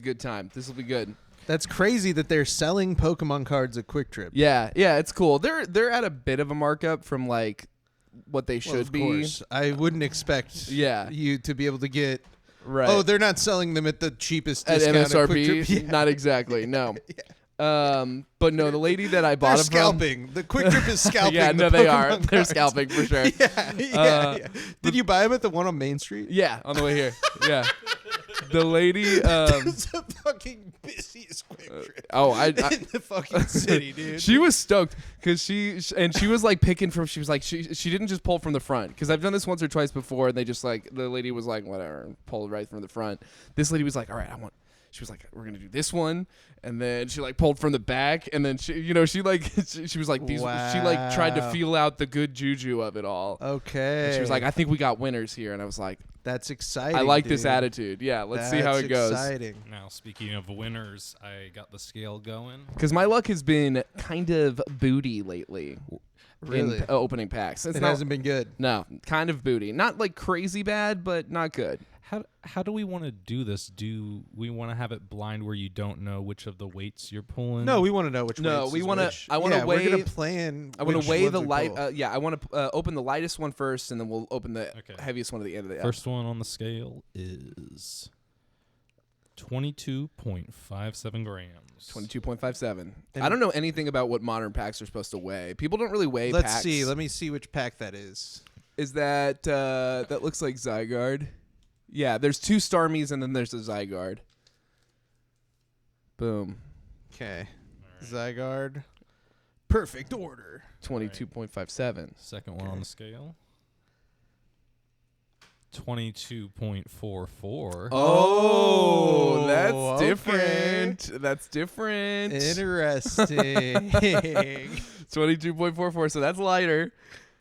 Good time. This will be good. That's crazy that they're selling Pokemon cards at Quick Trip. Yeah, it's cool. They're at a bit of a markup from like what they should be. Of course. I wouldn't expect you to be able to get. Right. Oh, they're not selling them at the cheapest at discount MSRP. at Quick Trip. Yeah. Not exactly. No. But no, the lady that I bought they're it scalping. from. The Quick Trip is scalping. Yeah, no, the they Pokemon are. cards. They're scalping for sure. Yeah. Did you buy them at the one on Main Street? Yeah, on the way here. Yeah. The lady. It's the fucking busiest Quick Trip. In the fucking city, dude. She was stoked because she was like picking from. She was like she didn't just pull from the front because I've done this once or twice before and they just like the lady was like whatever pulled right from the front. This lady was like, all right, she was like, we're gonna do this one, and then she like pulled from the back, and then she was like these. Wow. She like tried to feel out the good juju of it all. Okay. And she was like, I think we got winners here, and I was like, that's exciting. I like dude. this attitude. Yeah, let's see how it goes. Exciting. Now, speaking of winners, I got the scale going. Because my luck has been kind of booty lately. Really? In opening packs. It hasn't been good. No, kind of booty. Not like crazy bad, but not good. How do we want to do this? Do we want to have it blind where you don't know which of the weights you're pulling? No, we want to know which. No, weights we is want to. which. I want to weigh. We're gonna plan. I want to weigh which the ones we light. pull. I want to open the lightest one first, and then we'll open the heaviest one at the end of the. First one on the scale is 22.57 grams. 22.57. I don't know anything about what modern packs are supposed to weigh. People don't really weigh Let's packs. see. Let me see which pack that is. Is that that looks like Zygarde? Yeah, there's 2 Starmies and then there's a Zygarde. Boom. Okay. Right. Zygarde. Perfect order. 22.57. Second one on the scale. 22.44. Oh, that's okay. different. That's different. Interesting. 22.44, so that's lighter.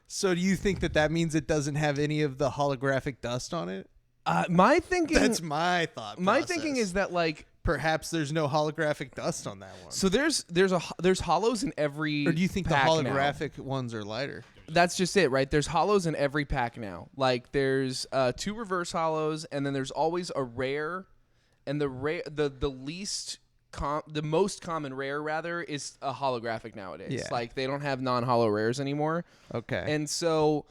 So do you think that means it doesn't have any of the holographic dust on it? My thinking. That's my thought process. My thinking is that like perhaps there's no holographic dust on that one. So there's hollows in every. Or do you think the pack holographic ones are lighter? That's just it, right? There's hollows in every pack now. Like there's 2 reverse hollows, and then there's always a rare, and the most common rare rather is a holographic nowadays. Yeah. Like they don't have non-hollow rares anymore. Okay. And so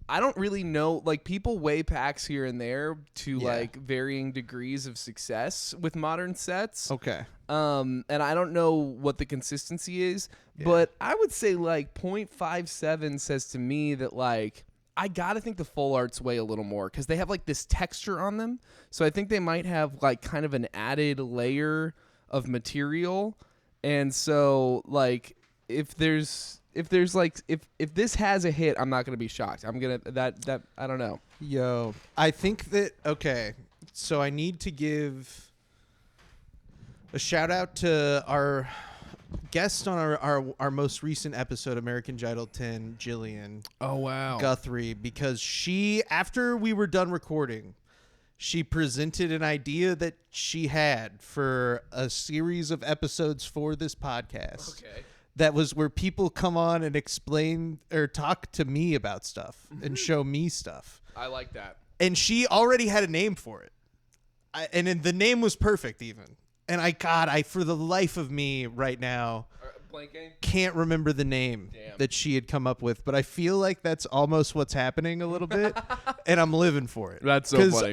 I don't really know, like people weigh packs here and there to like varying degrees of success with modern sets. Okay. And I don't know what the consistency is, but I would say like 0.57 says to me that like I gotta think the full arts weigh a little more because they have like this texture on them. So I think they might have like kind of an added layer of material. And so like if this has a hit, I'm not gonna be shocked. I'm gonna that I don't know. Yo, I think that okay. So I need to give a shout out to our guest on our most recent episode, American Idol 10, Jillian. Oh wow. Guthrie, because she, after we were done recording, she presented an idea that she had for a series of episodes for this podcast. Okay. That was where people come on and explain or talk to me about stuff and show me stuff. I like that. And she already had a name for it. And the name was perfect even. And I for the life of me right now can't remember the name that she had come up with, but I feel like that's almost what's happening a little bit, and I'm living for it. That's so funny.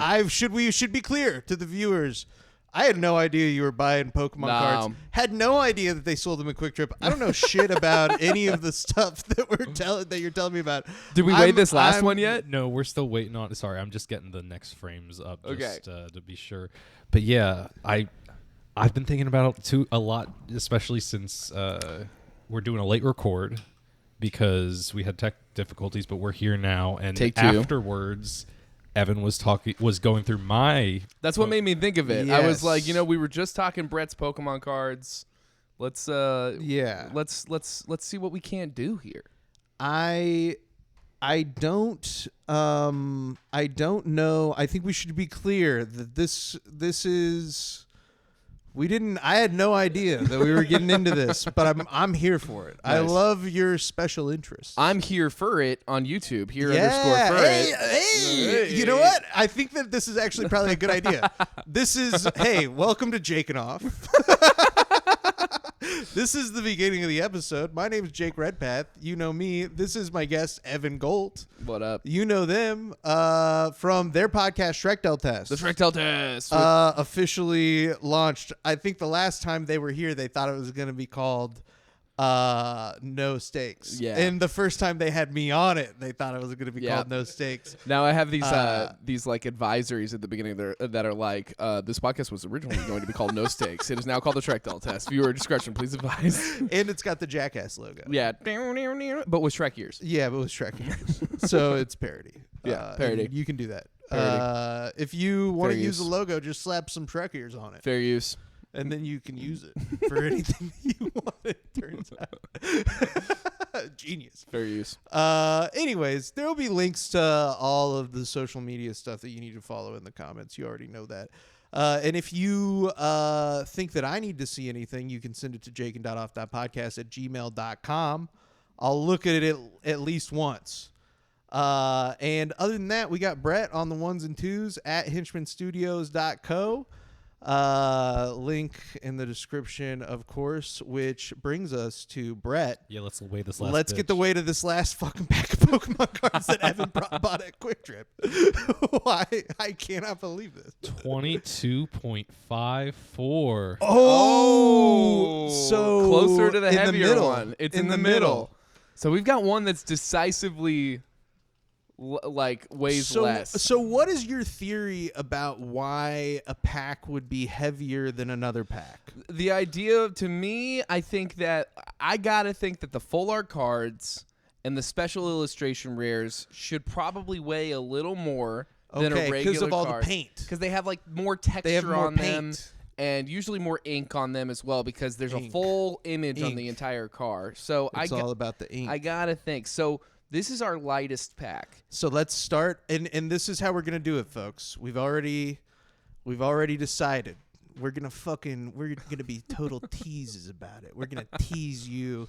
We should be clear to the viewers. I had no idea you were buying Pokemon cards. Had no idea that they sold them at Quick Trip. I don't know shit about any of the stuff that you're telling me about. Did we weigh this last one yet? No, we're still waiting on. Sorry, I'm just getting the next frames up just Okay. To be sure. But yeah, I've been thinking about it too a lot, especially since we're doing a late record because we had tech difficulties, but we're here now. And Take 2. Afterwards, Evan was going through my. That's what made me think of it. Yes. I was like, we were just talking Brett's Pokemon cards. Let's see what we can't do here. I don't know. I think we should be clear that this is We didn't. I had no idea that we were getting into this, but I'm here for it. I Nice. love your special interest. I'm here Furret on YouTube. Here Yeah. _Furret. Hey, you know what? I think that this is actually probably a good idea. This is welcome to Jakin Off. This is the beginning of the episode. My name is Jake Redpath. You know me. This is my guest, Evan Goldt. What up? You know them from their podcast, Shrekdel Test. The Shrekdel test. Officially launched. I think the last time they were here, they thought it was going to be called No Stakes. Yeah. And the first time they had me on it, they thought it was going to be Yeah. called No Stakes. Now I have these like advisories at the beginning that are like, this podcast was originally going to be called No Stakes. It is now called the Shrekdel test. Viewer discretion, please advise. And it's got the Jackass logo. Yeah, but with Shrek ears. Yeah, but with Shrek ears. So it's parody. Yeah, parody. And you can do that. Parody. If you want to Fair use the use. logo, just slap some Shrek ears on it. Fair use. And then you can use it for anything you want, it turns out. Genius. Fair use. Anyways, there will be links to all of the social media stuff that you need to follow in the comments. You already know that. And if you think that I need to see anything, you can send it to jakin.off.podcast@gmail.com. I'll look at it at least once. And other than that, we got Brett on the ones and twos at henchmanstudios.co. Link in the description, of course, which brings us to Brett. Yeah, let's weigh this last Let's bitch. get the weight of this last fucking pack of Pokemon cards that Evan bought at Quick Trip. Why? I cannot believe this. 22.54. Oh, so closer to the in heavier middle. one. It's in the middle. So we've got one that's decisively weighs less. So what is your theory about why a pack would be heavier than another pack? The idea, to me, I gotta think that the full art cards and the special illustration rares should probably weigh a little more than a regular because of all card. the paint. Because they have like more texture They have more on them. paint. And usually more ink on them as well, because there's a Ink. full image on the Ink. entire car. So It's all about the ink. I gotta think. So this is our lightest pack. So let's start, and this is how we're gonna do it, folks. We've already decided we're gonna be total teases about it. We're gonna tease you.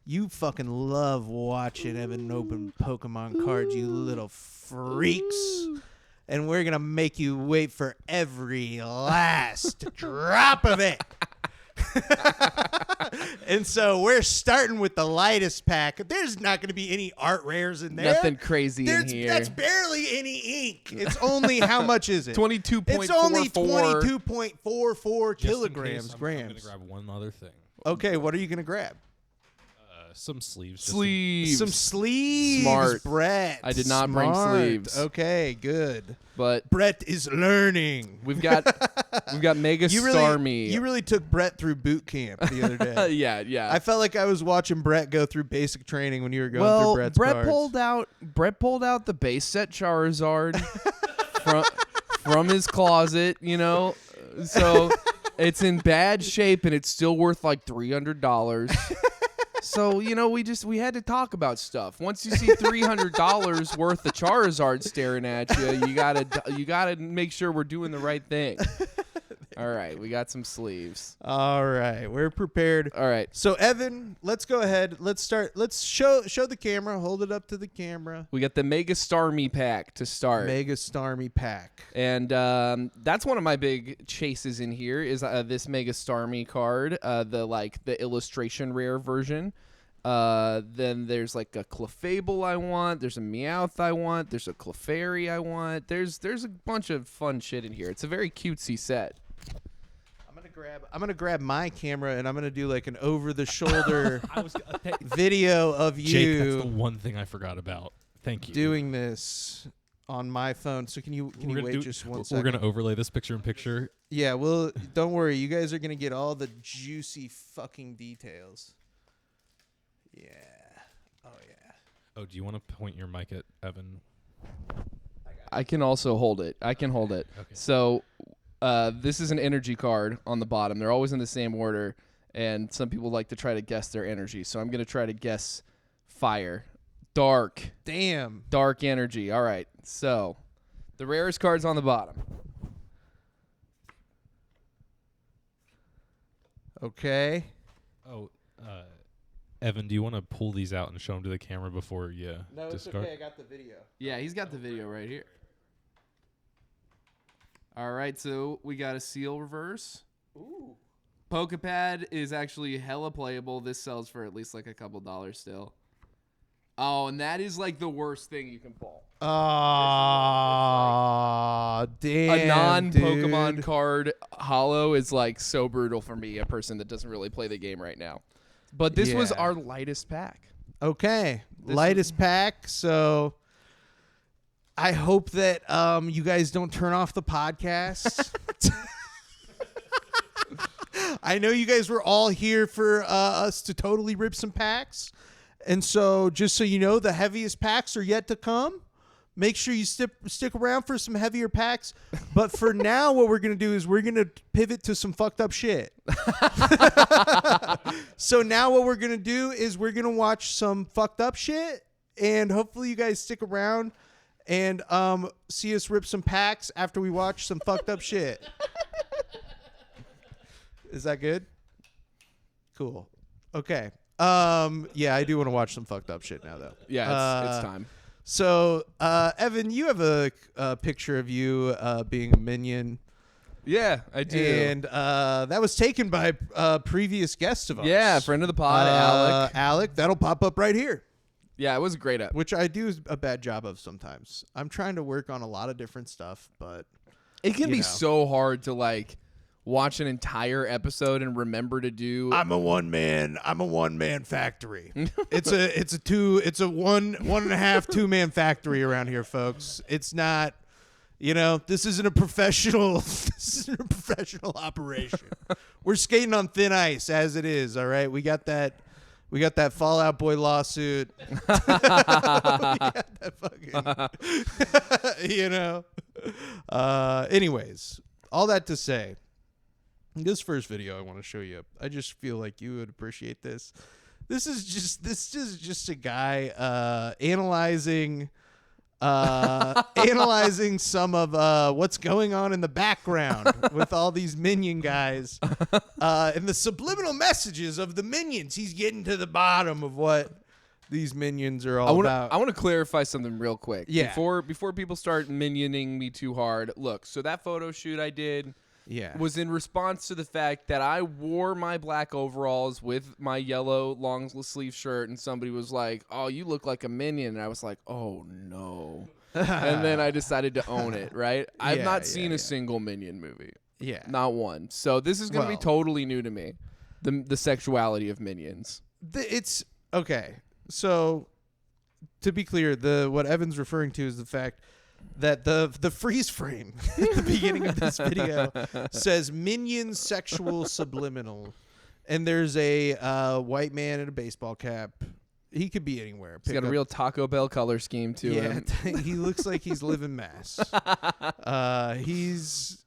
You fucking love watching Evan open Pokemon cards, you little freaks. And we're gonna make you wait for every last drop of it. And so we're starting with the lightest pack. There's not going to be any art rares in there. Nothing crazy in here. That's barely any ink. It's only, how much is it? 22.44. It's only 22.44 Just in kilograms, case, I'm grams. going to grab one other thing. Okay, what are you going to grab? Some sleeves. Sleeves. Some sleeves, Smart. Brett. I did not bring Smart. sleeves. Okay, good. But Brett is learning. we've got Mega Starmie. You really took Brett through boot camp the other day. yeah. I felt like I was watching Brett go through basic training when you were going through Brett's Brett cards. pulled out the base set Charizard from his closet, So it's in bad shape and it's still worth like $300. So, we had to talk about stuff. Once you see $300 worth of Charizard staring at you, you gotta make sure we're doing the right thing. All right, we got some sleeves. All right, we're prepared. All right. So Evan, let's go ahead. Let's start. Let's show the camera. Hold it up to the camera. We got the Mega Starmie pack to start. Mega Starmie pack. And that's one of my big chases in here is this Mega Starmie card, the illustration rare version. Then there's like a Clefable I want. There's a Meowth I want. There's a Clefairy I want. There's a bunch of fun shit in here. It's a very cutesy set. I'm gonna grab my camera and I'm gonna do like an over the shoulder video of you Jake, that's the one thing I forgot about. Thank you. doing this on my phone. So can you wait just one second? We're gonna overlay this picture in picture. Yeah, well, don't worry. You guys are gonna get all the juicy fucking details. Yeah. Oh yeah. Oh, do you want to point your mic at Evan? I can also hold it. I can hold it. Okay. So this is an energy card on the bottom. They're always in the same order, and some people like to try to guess their energy. So I'm going to try to guess fire. Dark. Damn. Dark energy. All right. So the rarest card's on the bottom. Okay. Oh, Evan, do you want to pull these out and show them to the camera before you discard? I got the video. Yeah, he's got the video right here. All right, so we got a seal reverse. Ooh. Pokepad is actually hella playable. This sells for at least like a couple dollars still. Oh, and that is like the worst thing you can pull. Damn. A non-Pokemon dude. card holo is like so brutal for me, a person that doesn't really play the game right now. But this was our lightest pack. Okay. Lightest pack. So I hope that you guys don't turn off the podcast. I know you guys were all here for us to totally rip some packs. And so just so you know, the heaviest packs are yet to come. Make sure you stick around for some heavier packs. But for now, what we're going to do is we're going to pivot to some fucked up shit. So now what we're going to do is we're going to watch some fucked up shit. And hopefully you guys stick around and see us rip some packs after we watch some fucked up shit. Is that good? Cool. Okay. Yeah, I do want to watch some fucked up shit now, though. Yeah, it's time. So, Evan, you have a picture of you being a minion. Yeah, I do. And that was taken by a previous guest of ours. Yeah, friend of the pod, Alec. Alec, that'll pop up right here. Yeah, it was a great up. Which I do a bad job of sometimes. I'm trying to work on a lot of different stuff, but it can be so hard to like watch an entire episode and remember to do. I'm a one man factory. It's a one and a half 2-man factory around here, folks. It's not, this isn't a professional operation. We're skating on thin ice as it is, all right? We got that Fall Out Boy lawsuit. We got that fucking anyways, all that to say, this first video I want to show you, I just feel like you would appreciate this. This is just a guy analyzing some of what's going on in the background with all these minion guys and the subliminal messages of the minions. He's getting to the bottom of what these minions are all about. I want to clarify something real quick. Yeah. Before people start minioning me too hard. Look, so that photo shoot I did was in response to the fact that I wore my black overalls with my yellow long sleeve shirt, and somebody was like, "Oh, you look like a minion," and I was like, "Oh no." And then I decided to own it, right? I've not seen a single Minion movie. Yeah. Not one. So this is going to be totally new to me, the sexuality of Minions. It's okay. So to be clear, what Evan's referring to is the fact that the freeze frame at the beginning of this video says Minion sexual subliminal. And there's a white man in a baseball cap. He could be anywhere. He's got a real Taco Bell color scheme to him. He looks like he's living mass. It's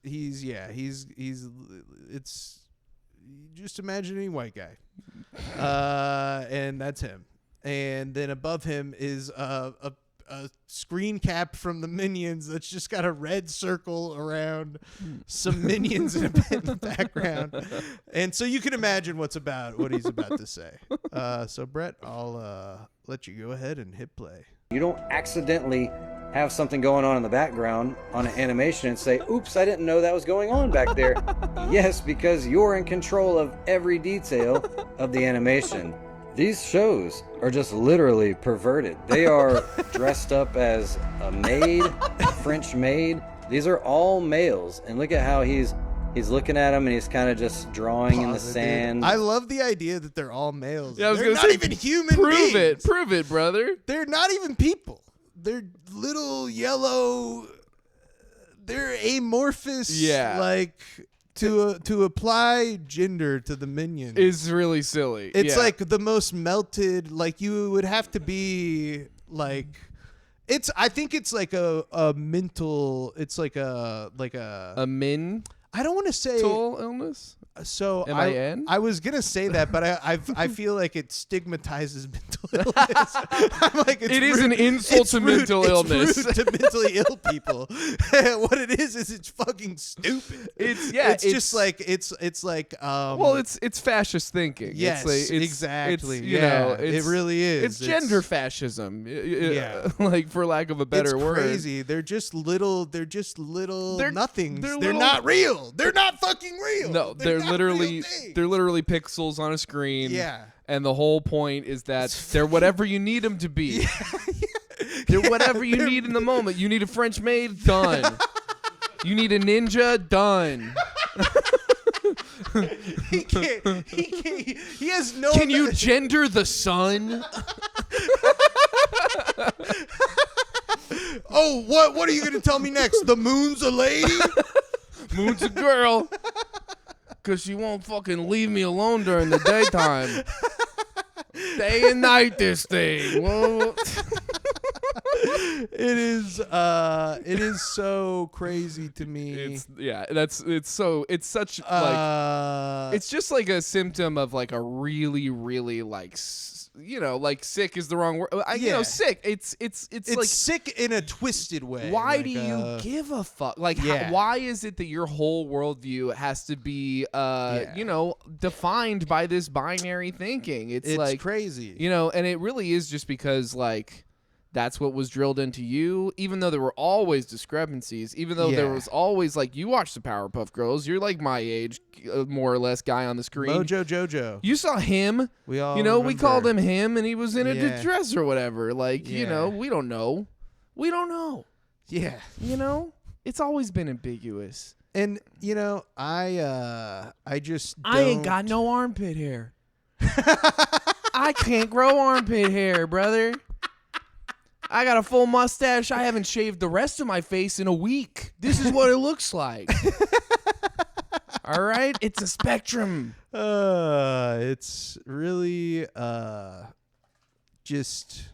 just imagine any white guy. And that's him. And then above him is a screen cap from the Minions that's just got a red circle around some Minions in the background. And so you can imagine what he's about to say. So Brett, I'll let you go ahead and hit play. You don't accidentally have something going on in the background on an animation and say, "Oops, I didn't know that was going on back there." Yes, because you're in control of every detail of the animation. These shows are just literally perverted. They are dressed up as a maid, a French maid. These are all males. And look at how he's looking at them and he's kind of just drawing in the sand. I love the idea that they're all males. Yeah, they're not even human beings. Prove it, brother. They're not even people. They're little yellow. They're amorphous. Yeah. Like to apply gender to the Minions is really silly. It's like the most melted. Like you would have to be like. I think it's like a mental. It's like a min. I don't want to say mental illness So M-I-N? I was gonna say that, but I feel like it stigmatizes mental illness. I'm like, It is an insult to mental illness. It's rude to mentally ill people. What it is it's fucking stupid. It's just like it's like well, it's fascist thinking. Yes, it's exactly. It's, you know, it really is. It's gender fascism. Yeah. Like for lack of a better word. It's crazy. They're just little nothings. They're little- not real. They're not fucking real. No, they're not literally real things. they're literally pixels on a screen. Yeah. And the whole point is that they're whatever you need them to be. They're whatever you need in the moment. You need a French maid? Done. You need a ninja? Done. He can't. He has no. Can you gender the sun? Oh, what are you going to tell me next? The moon's a lady? Moon's a girl. Because she won't fucking leave me alone during the daytime. Day and night, this thing. Whoa. It is so crazy to me. It's such like it's just like a symptom of like a really really like like sick is the wrong word. Sick. It's like sick in a twisted way. Why like, do you give a fuck? Like, yeah. why is it that your whole worldview has to be, defined by this binary thinking? It's like crazy. And it really is just because like that's what was drilled into you. Even though there were always discrepancies, even though there was always like you watched the Powerpuff Girls, you're like my age, more or less, guy on the screen. Mojo Jojo. You saw him. We all we remember. called him, and he was in a Yeah. dress or whatever. Like, Yeah. we don't know. We don't know. Yeah. It's always been ambiguous. And I just I ain't don't- got no armpit hair. I can't grow armpit hair, brother. I got a full mustache. I haven't shaved the rest of my face in a week. This is what it looks like. All right? It's a spectrum. It's really just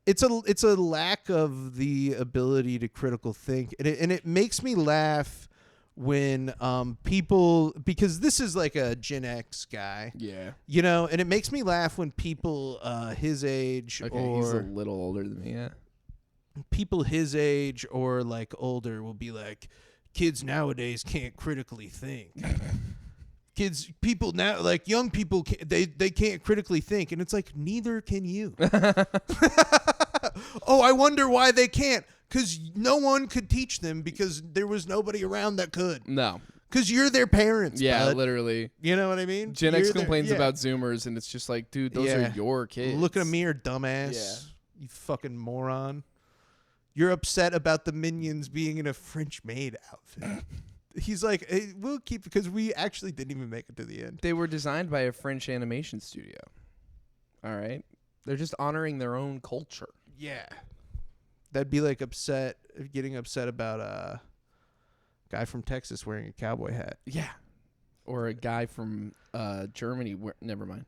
it's a lack of the ability to critical think, and it makes me laugh when people, because this is like a Gen X guy, and it makes me laugh when people his age He's a little older than me, yeah. people his age or like older will be like, kids nowadays can't critically think. People now, like young people, they can't critically think, and it's like, neither can you. Oh, I wonder why they can't. Because no one could teach them because there was nobody around that could. No. Because you're their parents, Yeah, bud. literally. You know what I mean? Gen X You're complains their- about Zoomers, and it's just like, dude, those are your kids. Look at me, dumbass. Yeah. You fucking moron. You're upset about the Minions being in a French maid outfit. He's like, hey, we'll keep, because we actually didn't even make it to the end. They were designed by a French animation studio. All right? They're just honoring their own culture. Yeah. That'd be like getting upset about a guy from Texas wearing a cowboy hat. Yeah. Or a guy from Germany. Never mind.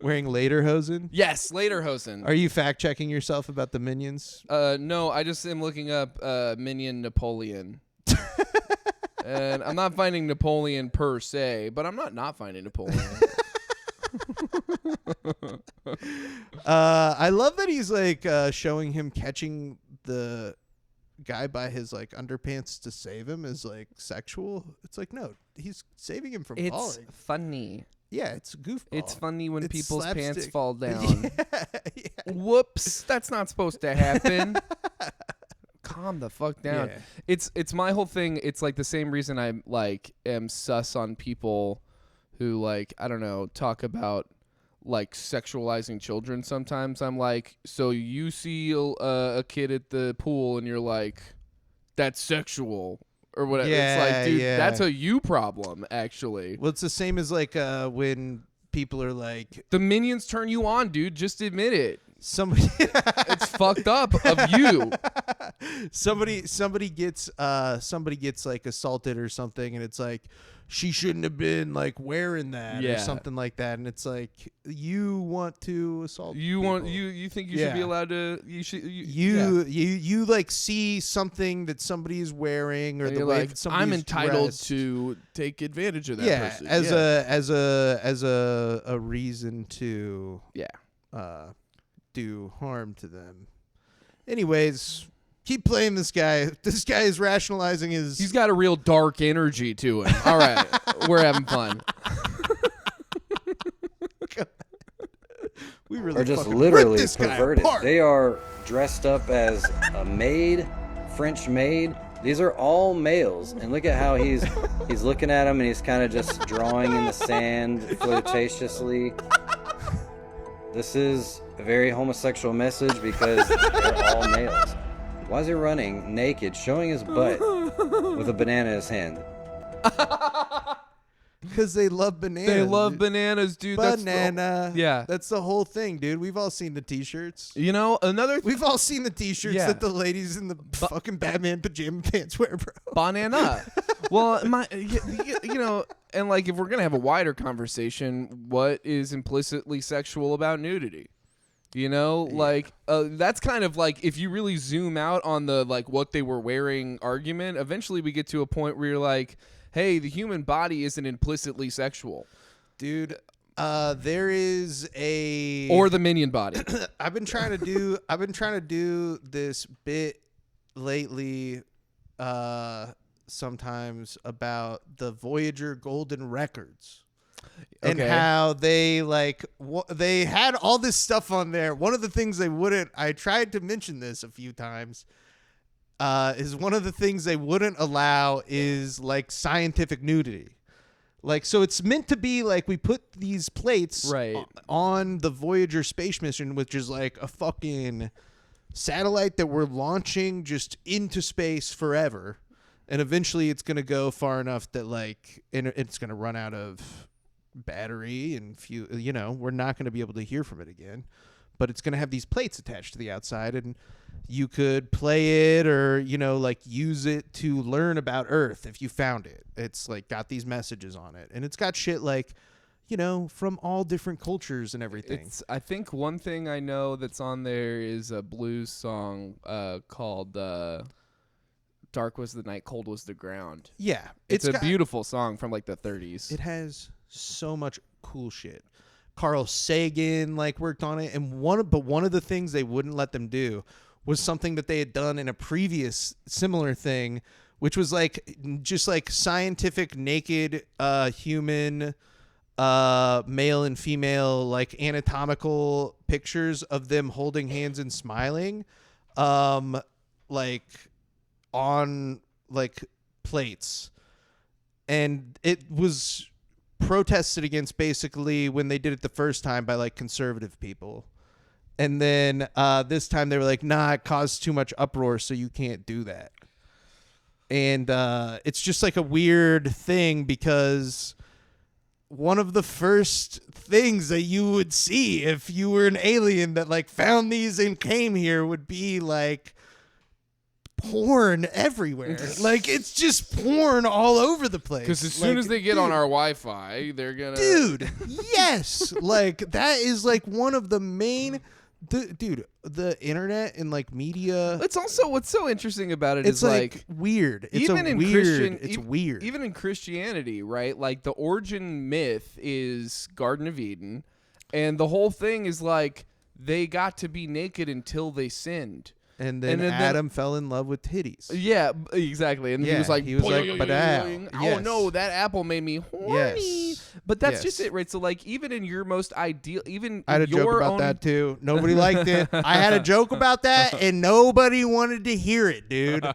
Wearing lederhosen? Yes, lederhosen. Are you fact checking yourself about the Minions? No, I just am looking up Minion Napoleon. And I'm not finding Napoleon per se, but I'm not finding Napoleon. I love that he's like showing him catching the guy by his like underpants to save him is like sexual. It's like, no, he's saving him from falling. It's funny. Yeah, it's a goofball. It's funny when It's people's pants slapstick. fall down. Yeah. Whoops, that's not supposed to happen. Calm the fuck down. Yeah. It's my whole thing. It's like the same reason I like am sus on people who like, I don't know, talk about like sexualizing children. Sometimes I'm like, so you see a kid at the pool and you're like, that's sexual or whatever. Yeah, it's like, dude, yeah. that's a you problem actually. Well, it's the same as like when people are like, The Minions turn you on, dude. Just admit it. Somebody It's fucked up of you. somebody gets like assaulted or something, and it's like she shouldn't have been like wearing that or something like that, and it's like you want to assault people. You think you should be allowed to you like see something that somebody is wearing, or and the way like, that somebody's I'm entitled dressed. to take advantage of that person. as a reason to do harm to them. Anyways, keep playing this guy. This guy is rationalizing his... He's got a real dark energy to him. All right. We're having fun. We really are just fucking literally ripped this guy perverted. apart. They are dressed up as a maid, French maid. These are all males, and look at how he's looking at them, and he's kind of just drawing in the sand flirtatiously. This is a very homosexual message because they're all males. Why is he running naked, showing his butt with a banana in his hand? Because they love bananas. They love bananas, dude. Banana. Yeah. That's the whole thing, dude. We've all seen the T-shirts. You know, We've all seen the T-shirts Yeah. that the ladies in the fucking Batman pajama pants wear, bro. banana. Well, you know, and like if we're gonna have a wider conversation, what is implicitly sexual about nudity? You know, like that's kind of like if you really zoom out on the like what they were wearing argument, eventually we get to a point where you're like, hey, the human body isn't implicitly sexual. Dude, there is a... Or the minion body. I've been trying to do this bit lately sometimes about the Voyager Golden Records. And how they like they had all this stuff on there. One of the things I tried to mention this a few times, is one of the things they wouldn't allow is like scientific nudity. Like, so it's meant to be like we put these plates on the Voyager space mission, which is like a fucking satellite that we're launching just into space forever. And eventually it's going to go far enough that like it's going to run out of battery and we're not going to be able to hear from it again. But it's going to have these plates attached to the outside, and you could play it or, like use it to learn about Earth if you found it. It's like got these messages on it, and it's got shit like, from all different cultures and everything. I think one thing I know that's on there is a blues song called Dark Was the Night, Cold Was the Ground. Yeah. It's a beautiful song from like the 30s. It has so much cool shit. Carl Sagan worked on it, and one of the things they wouldn't let them do was something that they had done in a previous similar thing, which was just scientific naked human male and female anatomical pictures of them holding hands and smiling on plates. And it was protested against basically when they did it the first time by conservative people. And then this time they were like, nah, it caused too much uproar, so you can't do that. And it's just a weird thing, because one of the first things that you would see if you were an alien that found these and came here would be porn everywhere. It's just porn all over the place. Because as soon as they get on our Wi-Fi, they're gonna... Dude, yes. That is one of the main... the internet and media... It's also, what's so interesting about it is weird. It's weird. Even in Christianity, right? The origin myth is Garden of Eden. And the whole thing is they got to be naked until they sinned. And then Adam fell in love with titties. Yeah, exactly. And he was like, oh no, that apple made me horny. Yes. But that's just it, right? So even in your most ideal, even I had a joke about that too. Nobody liked it. I had a joke about that, and nobody wanted to hear it, dude.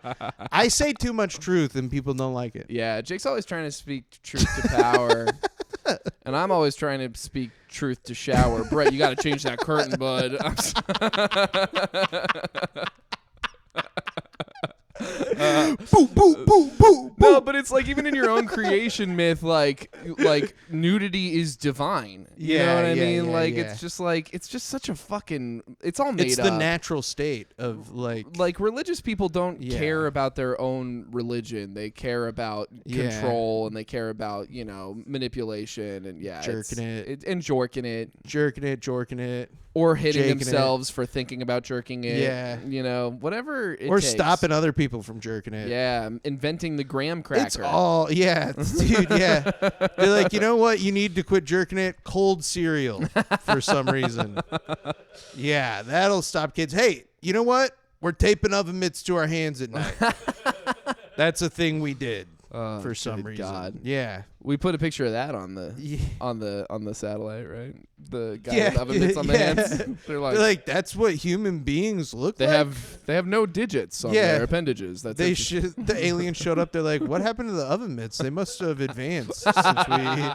I say too much truth, and people don't like it. Yeah, Jake's always trying to speak truth to power. And I'm always trying to speak truth to shower. Brett, you got to change that curtain, bud. Boo, boo, boo, boo. No, but it's like even in your own creation myth, like nudity is divine. You know what I mean? It's just such a fucking. It's all made up. It's the natural state of like religious people don't care about their own religion. They care about control and they care about manipulation and jorking it. Or hitting themselves for thinking about jerking it. Yeah. Whatever it or takes. stopping other people from jerking it. Yeah, inventing the graham cracker. It's all, dude, yeah. They're like, you know what? You need to quit jerking it? Cold cereal for some reason. Yeah, that'll stop kids. Hey, you know what? We're taping oven mitts to our hands at night. That's a thing we did. For some reason. God. Yeah. We put a picture of that on the satellite, right? The guy with oven mitts on the hands. They're like that's what human beings look like. They have no digits on their appendages. That's the aliens showed up. They're like, what happened to the oven mitts? They must have advanced since we.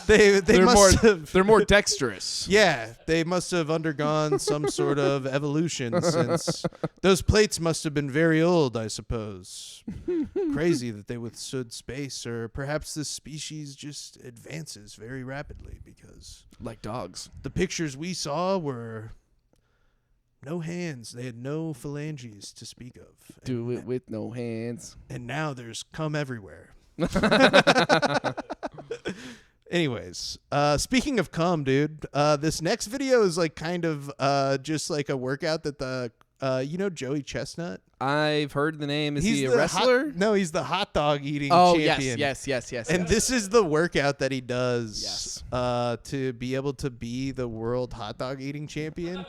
They're more dexterous. Yeah, they must have undergone some sort of evolution since those plates must have been very old, I suppose. Crazy that they withstood space, or perhaps this species just advances very rapidly because, like dogs, the pictures we saw were no hands. They had no phalanges to speak of. Do it with no hands. And now there's cum everywhere. Anyways, speaking of cum, dude, this next video is like kind of just like a workout that Joey Chestnut? I've heard the name. Is he a wrestler? No, he's the hot dog eating champion. Yes. And this is the workout that he does to be able to be the world hot dog eating champion.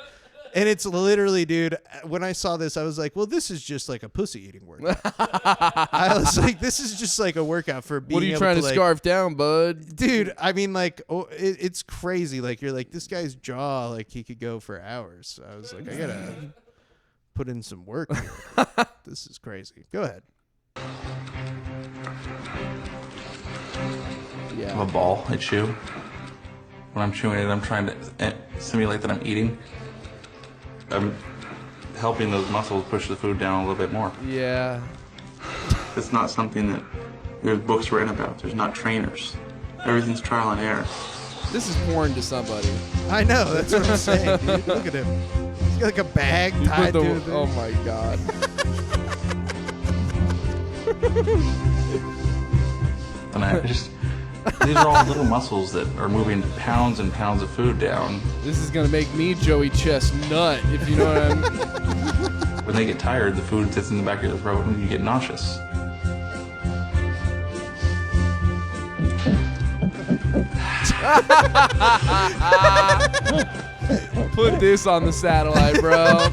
And it's literally, dude, when I saw this, I was like, well, this is just like a pussy eating workout. I was like, this is just like a workout for being able to, what are you trying to scarf down, bud? Dude, I mean, like, it's crazy. Like, you're like, this guy's jaw, like, he could go for hours. So I was like, I gotta put in some work here. This is crazy. Go ahead. Yeah. I have a ball I chew. When I'm chewing it, I'm trying to simulate that I'm eating. I'm helping those muscles push the food down a little bit more. Yeah. It's not something that there's books written about. There's not trainers. Everything's trial and error. This is porn to somebody. I know. That's what I'm saying, dude. Look at him. He's got like a bag tied to him. Oh, my God. And these are all little muscles that are moving pounds and pounds of food down. This is going to make me Joey Chestnut, if you know what I mean. When they get tired, the food sits in the back of your throat and you get nauseous. Put this on the satellite, bro.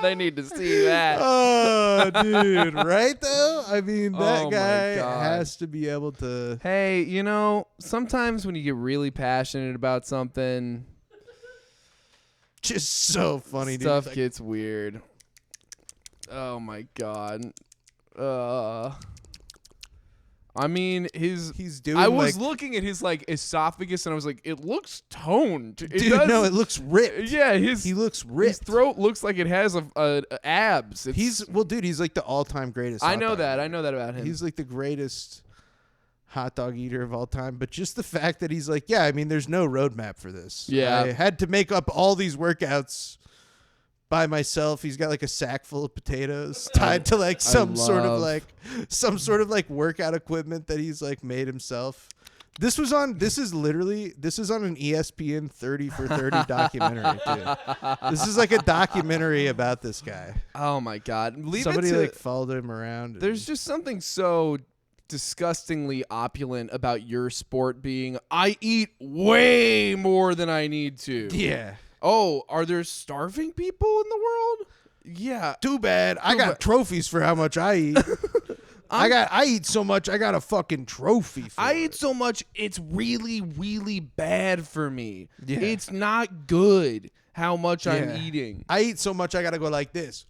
They need to see that. Oh, dude. Right, though? I mean, that Oh, my guy God. has to be able to... Hey, sometimes when you get really passionate about something, Just so funny, dude. stuff Like, gets weird. Oh, my God. I mean, he's doing I was looking at his like esophagus and I was like, it looks toned. Dude, no, it looks ripped. Yeah, he looks ripped. His throat looks like it has abs. He's like the all-time greatest. I hot know dog that. eater. I know that about him. He's like the greatest hot dog eater of all time. But just the fact that he's like, yeah, I mean, there's no roadmap for this. Yeah. I had to make up all these workouts by myself. He's got like a sack full of potatoes tied to like some sort of workout equipment that he's like made himself. This is on an ESPN 30 for 30 documentary too. This is like a documentary about this guy. Oh my God. Somebody like followed him around. There's just something so disgustingly opulent about your sport being, I eat way more than I need to. Yeah. Oh, are there starving people in the world? Yeah. Too bad. I got trophies for how much I eat. I eat so much, I got a fucking trophy for I it. eat so much, it's really, really bad for me. Yeah. It's not good how much I'm Yeah. eating. I eat so much, I gotta go like this.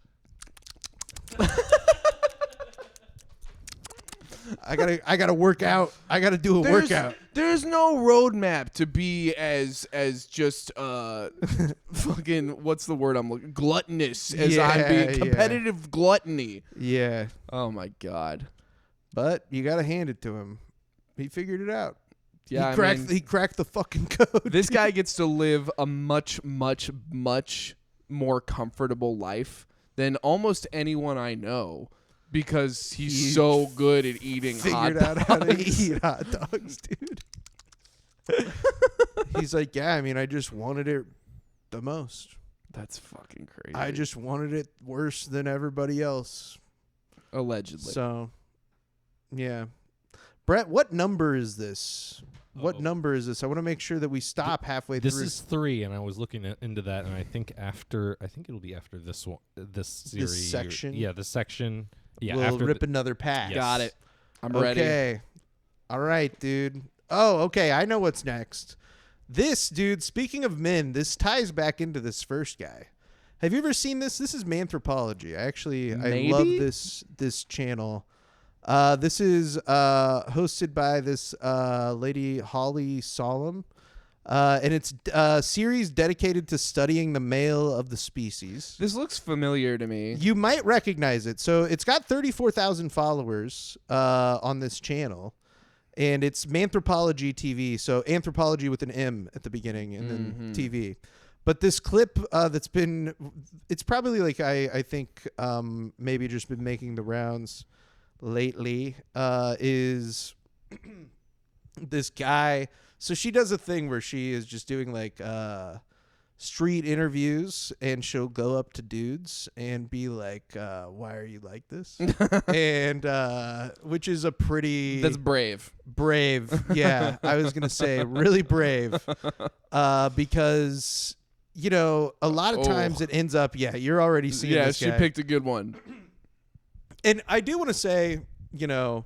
I gotta work out. I gotta do a workout. There's no roadmap to be as just fucking what's the word I'm looking gluttonous as I'm being competitive gluttony. Yeah. Oh my god. But you gotta hand it to him. He figured it out. Yeah, he cracked the fucking code. This guy gets to live a much, much, much more comfortable life than almost anyone I know because he's so good at eating hot dogs. Figured out how to eat hot dogs, dude. He's like, yeah, I mean, I just wanted it the most. That's fucking crazy. I just wanted it worse than everybody else. Allegedly. So, yeah. Brett, what number is this? What number is this? I want to make sure that we stop halfway through. This is 3, and I was looking into that, and I think it'll be after this one, this series. This section? Yeah, this section. Yeah, we'll after rip another pack. Yes. Got it. I'm ready. Okay. All right, dude. Oh, okay. I know what's next. This, dude, speaking of men, this ties back into this first guy. Have you ever seen this? This is Manthropology. I love this channel. This is hosted by this lady, Holly Solemn. And it's a series dedicated to studying the male of the species. This looks familiar to me. You might recognize it. So it's got 34,000 followers on this channel. And it's Manthropology TV. So anthropology with an M at the beginning and then TV. But this clip it's probably like I think maybe just been making the rounds lately, is this guy. So she does a thing where she is just doing like street interviews, and she'll go up to dudes and be like, why are you like this? And which is a pretty... That's brave. Yeah, I was going to say really brave, because... You know, a lot of times it ends up, you're already seeing this guy. She picked a good one. And I do want to say, you know,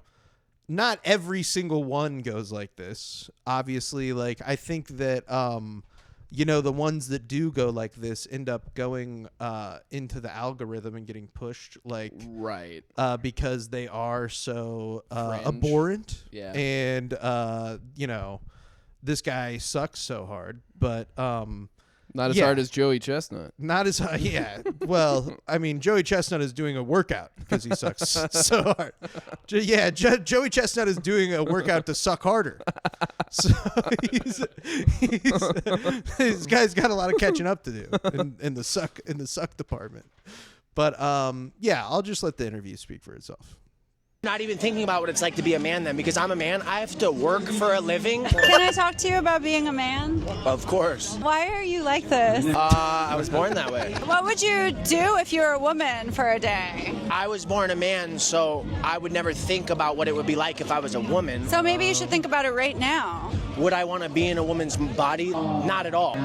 not every single one goes like this. Obviously, like, I think that, you know, the ones that do go like this end up going into the algorithm and getting pushed, like, right, because they are so abhorrent. Yeah. And, you know, this guy sucks so hard, but... Not as hard as Joey Chestnut. Not as hard, yeah. Well, I mean, Joey Chestnut is doing a workout because he sucks so hard. Joey Chestnut is doing a workout to suck harder. So this guy's got a lot of catching up to do in the suck department. But I'll just let the interview speak for itself. Not even thinking about what it's like to be a man then, because I'm a man. I have to work for a living. Can I talk to you about being a man? Of course. Why are you like this? I was born that way. What would you do if you were a woman for a day? I was born a man, so I would never think about what it would be like if I was a woman. So maybe you should think about it right now. Would I want to be in a woman's body? Not at all.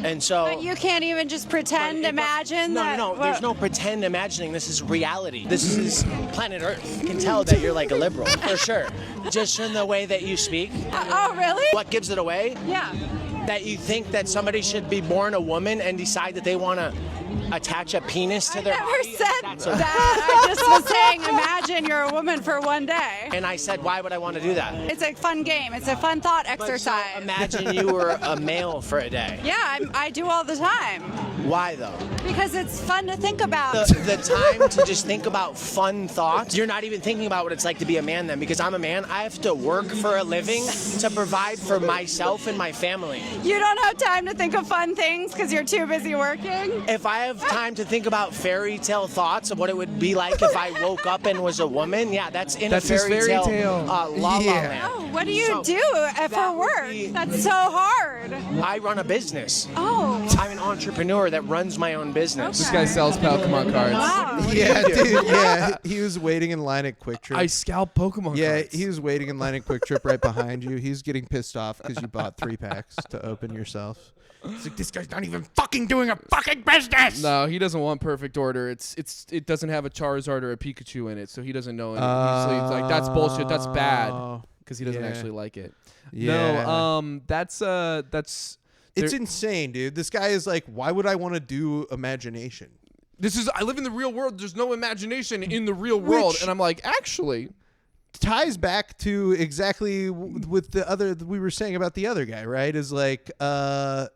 And so... But you can't even just pretend, imagine that... No, there's no pretend imagining. This is reality. This is planet Earth. You can tell that you're like a liberal, for sure. Just in the way that you speak. Oh, really? What gives it away? Yeah. That you think that somebody should be born a woman and decide that they want to attach a penis to their body. I never said that. I just was saying, imagine you're a woman for one day. And I said, why would I want to do that? It's a fun game. It's a fun thought exercise. So imagine you were a male for a day. Yeah, I do all the time. Why, though? Because it's fun to think about. The time to just think about fun thoughts. You're not even thinking about what it's like to be a man then, because I'm a man. I have to work for a living to provide for myself and my family. You don't have time to think of fun things because you're too busy working? If I have time to think about fairy tale thoughts of what it would be like if I woke up and was a woman, that's a fairy tale. La La Land. Oh, what do you do for work? That's so hard. I run a business. Oh. I'm an entrepreneur that runs my own business. This guy sells Pokemon cards. Wow. Yeah, dude. Yeah, he was waiting in line at Quick Trip. I scalp Pokemon cards. Yeah, he was waiting in line at Quick Trip right behind you. He's getting pissed off because you bought 3 packs to open yourself. It's like, this guy's not even fucking doing a fucking business. No, he doesn't want perfect order. It doesn't have a Charizard or a Pikachu in it, so he doesn't know it. He's like, that's bullshit. That's bad, because he doesn't actually like it. Yeah. No, that's. It's insane, dude. This guy is like, why would I want to do imagination? I live in the real world. There's no imagination in the real world, and I'm like, actually. ties back to exactly with the other we were saying about the other guy, right? Is like,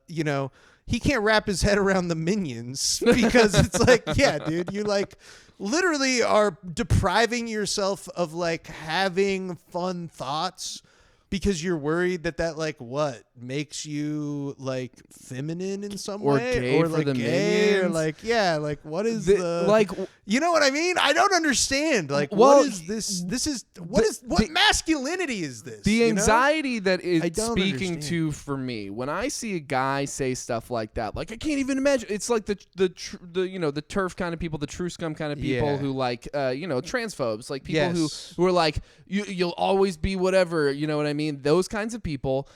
you know, he can't wrap his head around the minions because it's like, yeah, dude, you like literally are depriving yourself of like having fun thoughts because you're worried that like what makes you like feminine in some or way gay or for like the gay minions. or like like what is like you know what I mean? I don't understand. Like, well, what is this? This is what masculinity is this? The you know? anxiety that it's don't speaking understand. to for me when I see a guy say stuff like that, like I can't even imagine. It's like the you know, the turf kind of people, the true scum kind of people Yeah. who like you know, transphobes, like people Yes. who are like you'll always be whatever. You know what I mean? Those kinds of people.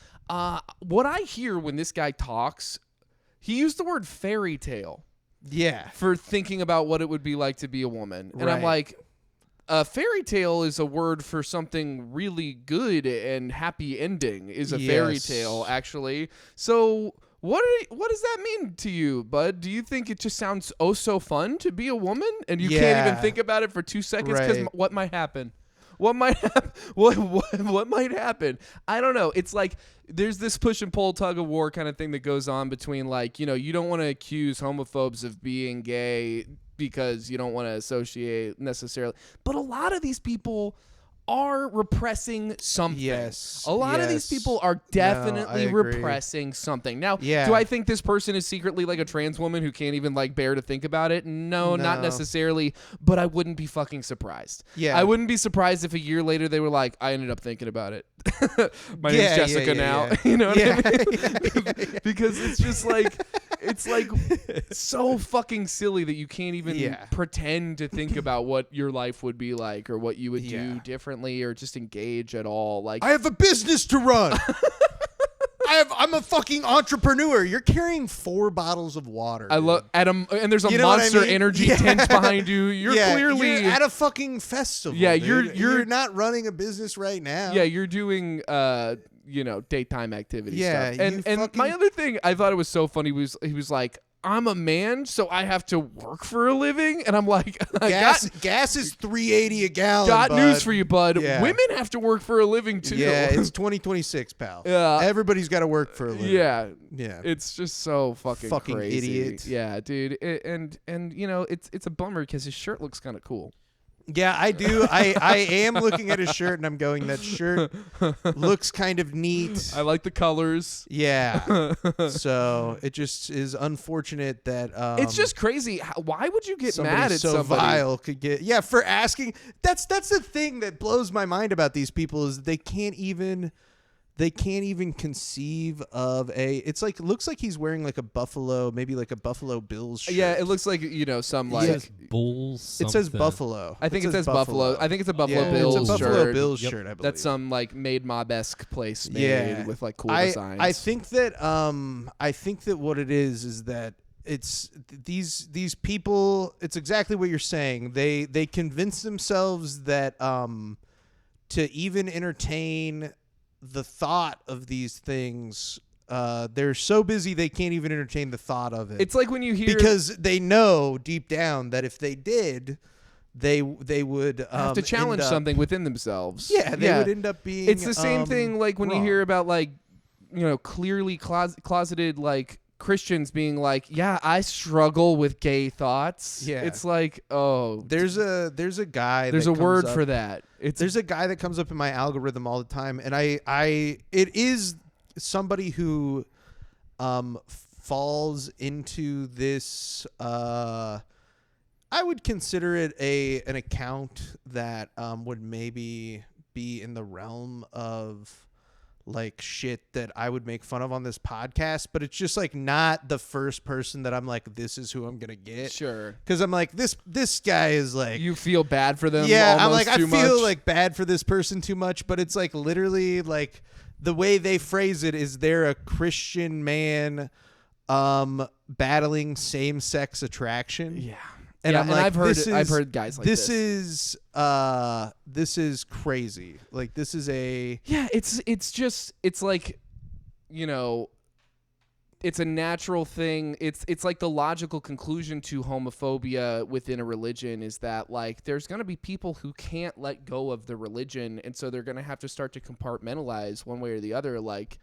What I hear when this guy talks, he used the word fairy tale. Yeah. For thinking about what it would be like to be a woman. And I'm Right. like, a fairy tale is a word for something really good and happy ending is a fairy Yes. tale, actually. So what does that mean to you, bud? Do you think it just sounds oh so fun to be a woman and you can't even Yeah. think about it for 2 seconds? Because Right. what might happen? What might happen? What might happen? I don't know. It's like there's this push and pull, tug of war kind of thing that goes on between, like, you know, you don't want to accuse homophobes of being gay because you don't want to associate necessarily. But a lot of these people are repressing something. Yes. A lot of these Yes. people are No, definitely I agree. repressing something. Now, Yeah. do I think this person is secretly like a trans woman who can't even like bear to think about it? No, not No. necessarily, but I wouldn't be fucking surprised. Yeah. I wouldn't be surprised if a year later they were like, I ended up thinking about it. My name's Yeah, Jessica yeah, now. yeah. You know what Yeah. I mean? Because it's just like it's like so fucking silly that you can't even Yeah. pretend to think about what your life would be like or what you would Yeah. do differently or just engage at all. Like I have a business to run. I'm a fucking entrepreneur. You're carrying 4 bottles of water. I love Adam, and there's a You know what I Monster mean? Energy Yeah. tent behind you. You're clearly you're at a fucking festival. Yeah, dude. you're not running a business right now. yeah, you're doing you know, daytime activity Yeah, stuff. you And my fucking- other thing, I thought it was so funny was he was like, I'm a man, so I have to work for a living, and I'm like, gas is $3.80 a gallon. got bud. news for you, bud. Yeah. Women have to work for a living too. Yeah, it's 2026, pal. Yeah. Everybody's got to work for a living. yeah. Yeah. It's just so fucking crazy. idiot. Yeah, dude. And you know, it's a bummer because his shirt looks kind of cool. Yeah, I do. I am looking at his shirt and I'm going, that shirt looks kind of neat. I like the colors. Yeah. So it just is unfortunate that It's just crazy. Why would you get somebody mad at so somebody? vile could get for asking. That's the thing that blows my mind about these people is they can't even conceive of it's like looks like he's wearing like a Buffalo, maybe like a Buffalo Bills shirt. Yeah, it looks like, you know, some It like says Bulls. It says something. Buffalo. I think it says Buffalo. I think it's a Buffalo Yeah, Bills it's a Buffalo shirt. Bills Yep. shirt, I believe. That's some like Made Mob-esque place made Yeah. with like cool I designs. think that what it is that it's these people, it's exactly what you're saying. They convince themselves that to even entertain the thought of these things, they're so busy they can't even entertain the thought of it. It's like when you hear because they know deep down that if they did, they would have to challenge end up- something within themselves. Yeah, they would end up being. It's the same thing like when you wrong. hear about like, you know, clearly closeted like Christians being like, yeah, I struggle with gay thoughts. Yeah. It's like, oh, There's a guy. there's that a word comes for up- that. There's a guy that comes up in my algorithm all the time, and it is somebody who falls into this. I would consider it an account that would maybe be in the realm of like shit that I would make fun of on this podcast, but it's just like not the first person that I'm like, this is who I'm gonna get. Sure. Because I'm like, this guy is like, You feel bad for them. yeah, I'm almost like, I too feel much. like bad for this person too much, but it's like literally like the way they phrase it is they're a Christian man battling same-sex attraction. yeah. And Yeah, I'm and like, I've heard guys like this. This is crazy. Like this is a Yeah, it's like, you know, it's a natural thing. It's like the logical conclusion to homophobia within a religion is that like there's going to be people who can't let go of the religion, and so they're going to have to start to compartmentalize one way or the other. Like,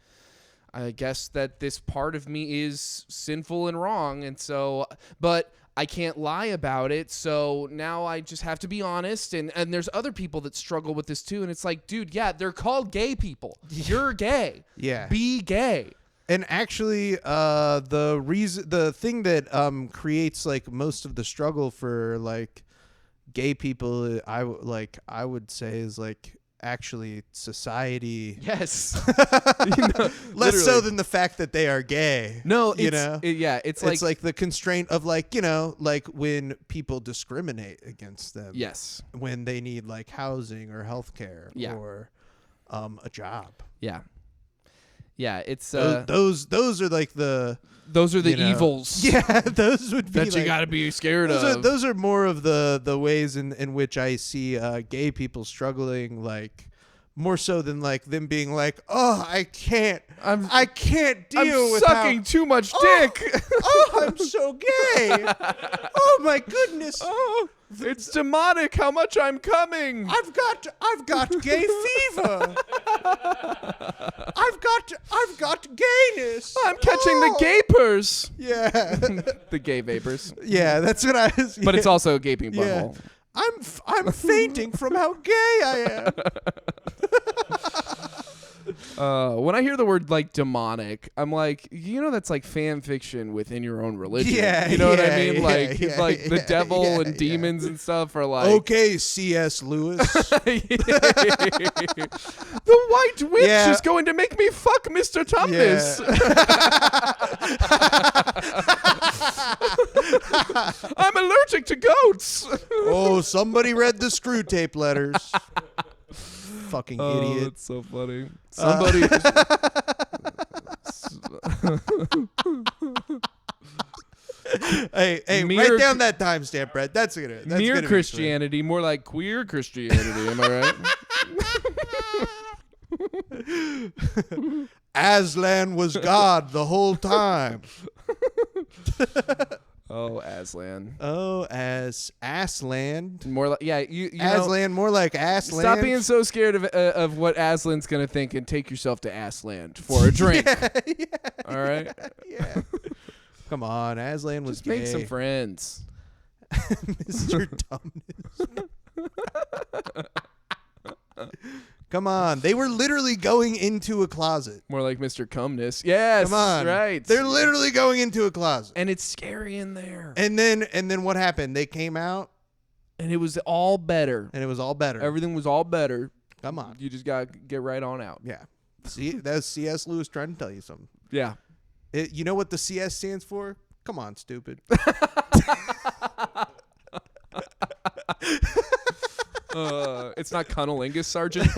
I guess that this part of me is sinful and wrong, and so, but I can't lie about it, so now I just have to be honest, and there's other people that struggle with this too, and it's like, dude, yeah, they're called gay people. You're gay. Yeah. Be gay. And actually, the thing that creates like most of the struggle for like gay people, I would say is like actually society. Yes. Less so than the fact that they are gay. No, it's like the constraint of like, like when people discriminate against them. Yes. When they need like housing or healthcare or a job. Yeah. Yeah, it's those are like the evils. Yeah, those would be that you got to be scared of. Those are more of the ways in which I see gay people struggling, like more so than like them being like, oh, I can't deal with sucking too much dick. Oh, I'm so gay. Oh my goodness. Oh, it's demonic how much I'm coming. I've got gay fever. I've got gayness. I'm catching the gapers. Yeah. The gay vapors. Yeah, that's what I was. But it's also a gaping butthole. I'm fainting from how gay I am. When I hear the word like demonic, I'm like, that's like fan fiction within your own religion. Yeah, you know what I mean? Like the devil and demons and stuff are like. Okay, C.S. Lewis. The White Witch is going to make me fuck Mr. Tumnus. I'm allergic to goats. Oh, somebody read the Screw Tape letters. Fucking idiot. That's so funny. Somebody. Hey, write down that timestamp, Brett. That's mere Christianity, more like queer Christianity. Am I right? Aslan was God the whole time. Oh, Aslan. Oh, Aslan. More like you Aslan, more like Aslan. Stop being so scared of what Aslan's gonna think and take yourself to Asland for a drink. Yeah. All right. Yeah. Come on, Aslan was Just gay. make some friends. Mr. Dumbness. Come on. They were literally going into a closet. More like Mr. Cumness. Yes. Come on. Right. They're literally going into a closet. And it's scary in there. And then what happened? They came out. And it was all better. Everything was all better. Come on. You just got to get right on out. Yeah. See, that's C.S. Lewis trying to tell you something. Yeah. You know what the CS stands for? Come on, stupid. It's not cunnilingus, Sergeant.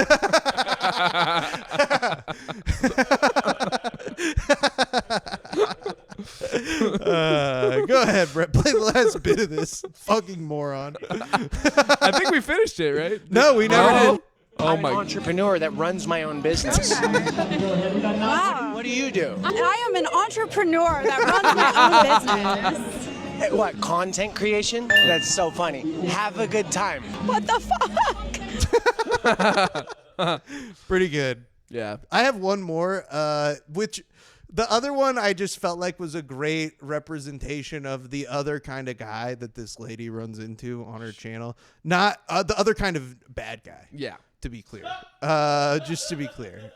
Go ahead, Brett. Play the last bit of this fucking moron. I think we finished it, right? No, we never did. I'm an entrepreneur that runs my own business. Wow. What do you do? I am an entrepreneur that runs my own business. What, content creation? That's so funny. Have a good time. What the fuck? Pretty good. Yeah. I have one more, which the other one I just felt like was a great representation of the other kind of guy that this lady runs into on her channel. Not the other kind of bad guy. Yeah. To be clear. Just to be clear.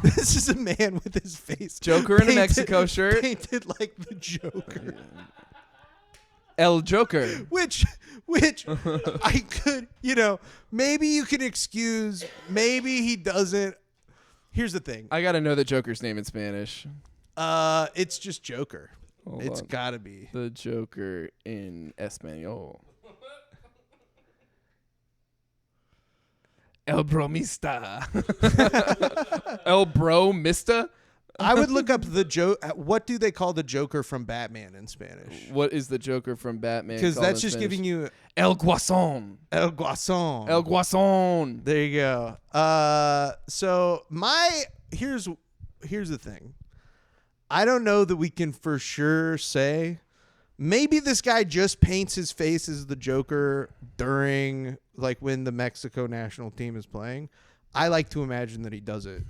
This is a man with his face. Joker in a Mexico shirt. Painted like the Joker. El Joker. Which I could, maybe you can excuse, maybe he doesn't. Here's the thing. I got to know the Joker's name in Spanish. It's just Joker. It's got to be. The Joker in Espanol. El Bromista. El Bromista? I would look up the what do they call the Joker from Batman in Spanish? What is the Joker from Batman? Because that's just giving you El Guasón. El Guasón. El Guasón. There you go. So here's the thing. I don't know that we can for sure say. Maybe this guy just paints his face as the Joker during, like, when the Mexico national team is playing. I like to imagine that he does it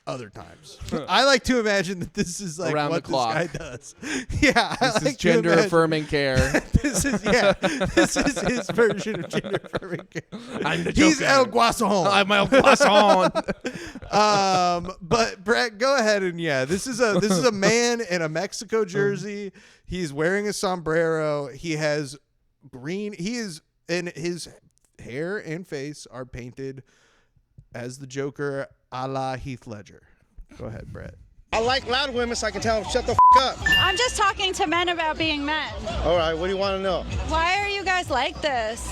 other times. I like to imagine that this is like around what the clock. this guy does. Yeah, This is gender affirming care. This is his version of gender affirming care. I'm the He's Joker. El Guasón. I'm El Guasón. But Brett, go ahead and this is a man in a Mexico jersey. He's wearing a sombrero. He has green. And his hair and face are painted as the Joker, a la Heath Ledger. Go ahead, Brett. I like loud women, so I can tell them shut the up. I'm just talking to men about being men. All right, what do you want to know? Why are you guys like this?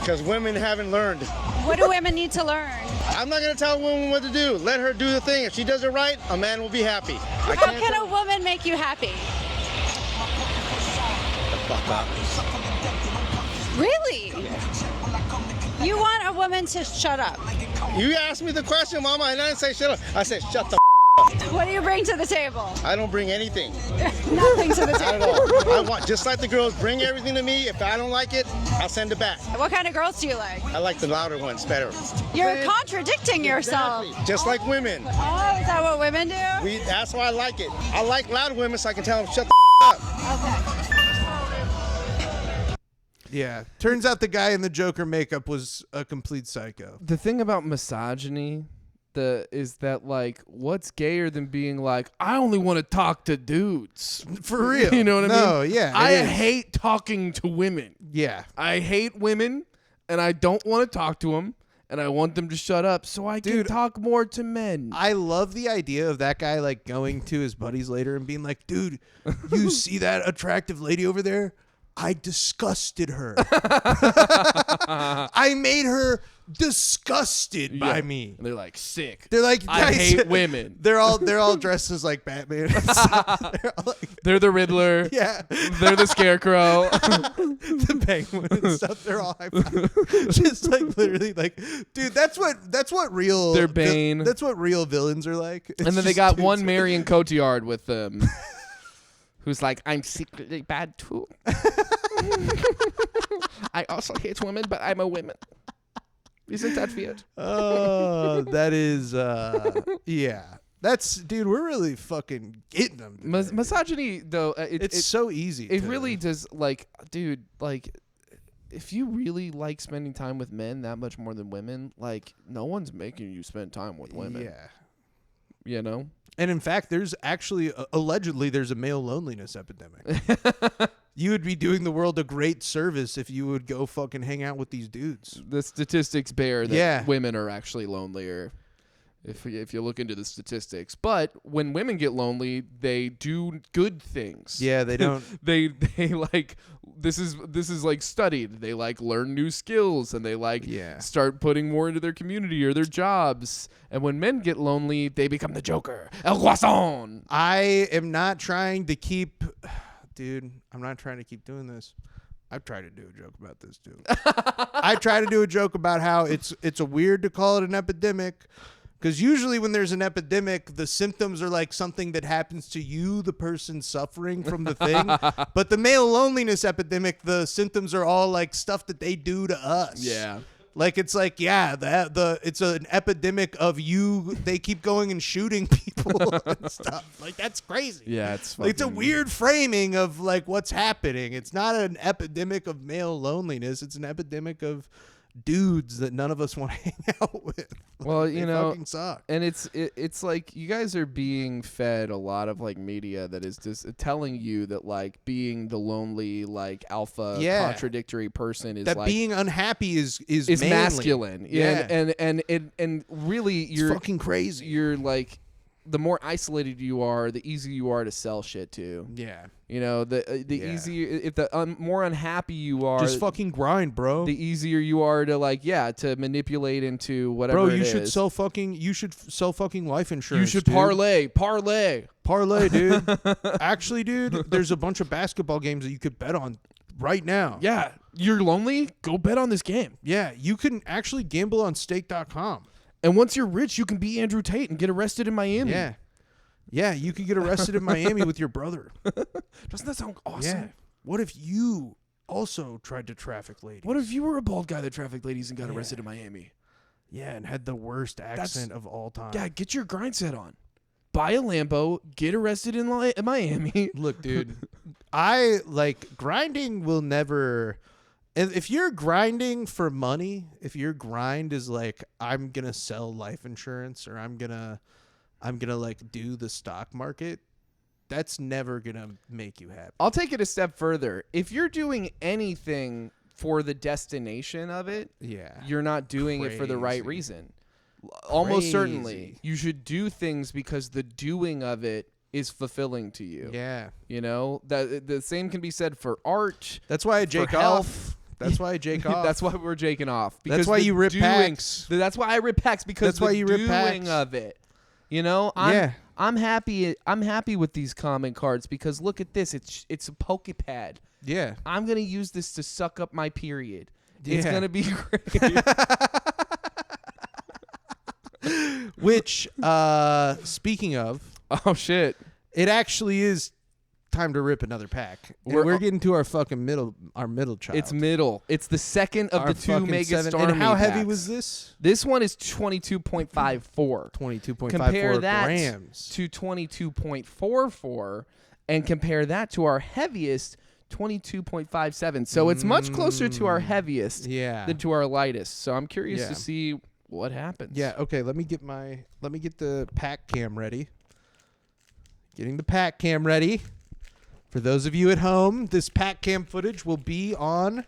Because women haven't learned. What do women need to learn? I'm not going to tell a woman what to do. Let her do the thing. If she does it right, a man will be happy. How can a woman make you happy? Fuck up. Really? You want a woman to shut up? You asked me the question, Mama, and I didn't say shut up. I said shut the What do you bring to the table? I don't bring anything. Nothing to the Not at table. all. I want, just like the girls, bring everything to me. If I don't like it, I'll send it back. What kind of girls do you like? I like the louder ones better. You're contradicting yourself. Exactly. Just like women. Oh, is that what women do? That's why I like it. I like loud women, so I can tell them shut the up. Okay. Yeah. Turns out the guy in the Joker makeup was a complete psycho. The thing about misogyny is that, like, what's gayer than being like, I only want to talk to dudes. For real. You know what I mean? No, yeah. I it is. hate talking to women. Yeah. I hate women, and I don't want to talk to them, and I want them to shut up so I can talk more to men. I love the idea of that guy, like, going to his buddies later and being like, dude, you see that attractive lady over there? I disgusted her. I made her disgusted by me. And they're like, sick. They're like, I hate women. They're all dressed as like Batman. They're the Riddler. Yeah. They're the Scarecrow. The Penguin and stuff. They're all just like literally like, dude, that's what real. They're Bane. That's what real villains are like. It's And then they just got dudes. one Marion Cotillard with them. Who's like, I'm secretly bad too. I also hate women, but I'm a woman. Isn't that weird? Oh, that is, yeah. That's, dude, we're really fucking getting them. Misogyny, though, it's so easy. It really does, like, dude, like, if you really like spending time with men that much more than women, like, no one's making you spend time with women. Yeah. You know? And in fact, there's actually, allegedly, there's a male loneliness epidemic. You would be doing the world a great service if you would go fucking hang out with these dudes. The statistics bear that Yeah. women are actually lonelier. If you look into the statistics, but when women get lonely, they do good things. Yeah, they don't. they like this is like studied. They like learn new skills and they like start putting more into their community or their jobs. And when men get lonely, they become the Joker, El Guasón. I am not trying to keep, dude. I'm not trying to keep doing this. I've tried to do a joke about this too. I try to do a joke about how it's a weird to call it an epidemic. Because usually when there's an epidemic, the symptoms are like something that happens to you, the person suffering from the thing. But the male loneliness epidemic, the symptoms are all like stuff that they do to us. Yeah. Like, it's like, it's an epidemic of you. They keep going and shooting people and stuff. Like, that's crazy. Yeah, it's like, it's a weird framing of like what's happening. It's not an epidemic of male loneliness. It's an epidemic of dudes that none of us want to hang out with. Well, you know, fucking suck. And it's like you guys are being fed a lot of like media that is just telling you that like being the lonely like alpha contradictory person is that like being unhappy is manly. masculine. Yeah, and really you're fucking crazy. You're like the more isolated you are, the easier you are to sell shit to. Yeah. You know, the easier, if the more unhappy you are, just fucking grind, bro. The easier you are to like, to manipulate into whatever. Bro, it you is. should sell fucking life insurance. You should dude. parlay, dude. Actually, dude, there's a bunch of basketball games that you could bet on right now. Yeah, you're lonely? Go bet on this game. Yeah, you can actually gamble on stake.com. And once you're rich, you can be Andrew Tate and get arrested in Miami. Yeah. Yeah, you could get arrested in Miami with your brother. Doesn't that sound awesome? Yeah. What if you also tried to traffic ladies? What if you were a bald guy that trafficked ladies and got arrested in Miami? Yeah, and had the worst accent of all time. Yeah, get your grind set on. Buy a Lambo, get arrested in Miami. Look, dude, grinding will never. If you're grinding for money, if your grind is like, I'm gonna sell life insurance or I'm gonna like do the stock market, that's never gonna make you happy. I'll take it a step further. If you're doing anything for the destination of it, you're not doing it for the right reason. Almost certainly, you should do things because the doing of it is fulfilling to you. Yeah, you know that the same can be said for art. That's why I jake off. That's why I jake off. That's why we're jaking off. That's why you rip packs. That's why I rip packs because that's why you rip doing of it. You know, I'm happy. I'm happy with these comment cards because look at this. It's a poke pad. Yeah, I'm gonna use this to suck up my period. Yeah. It's gonna be great. Which, speaking of, oh shit, it actually is time to rip another pack. We're getting to our fucking middle child. It's middle. It's the second of the two Mega Star. And how heavy packs. was this? This one is 22.54. 22.54 compare that grams to 22.44, and compare that to our heaviest 22.57. So it's much closer to our heaviest than to our lightest. So I'm curious to see what happens. Yeah, okay, let me get the pack cam ready. Getting the pack cam ready. For those of you at home, this pack cam footage will be on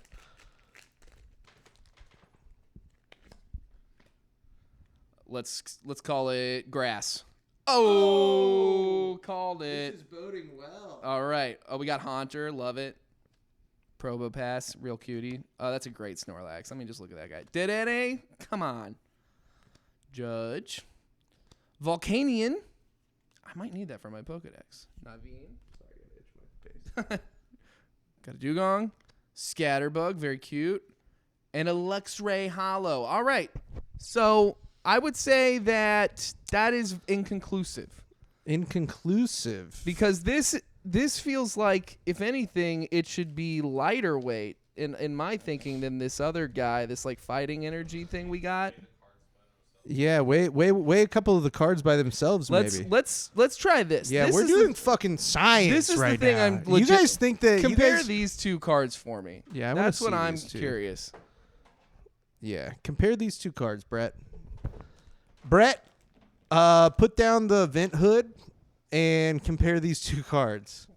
let's call it grass. Oh, called it. This is boding well. All right. Oh, we got Haunter. Love it. Probopass. Real cutie. Oh, that's a great Snorlax. Let me just look at that guy. Dedenne. Come on. Judge. Volcanion. I might need that for my Pokedex. Naveen. Sorry, I gotta itch my face. Got a Dugong. Scatterbug. Very cute. And a Luxray Hollow. All right. So I would say that is inconclusive. Inconclusive. Because this feels like, if anything, it should be lighter weight in my thinking than this other guy, this like fighting energy thing we got. Yeah, weigh a couple of the cards by themselves. Maybe let's try this. Yeah, this we're doing fucking science. This is right the thing. now. I'm legit, you guys think that compare these two cards for me? Yeah, that's what I'm curious. Yeah, compare these two cards, Brett. Brett, put down the vent hood and compare these two cards.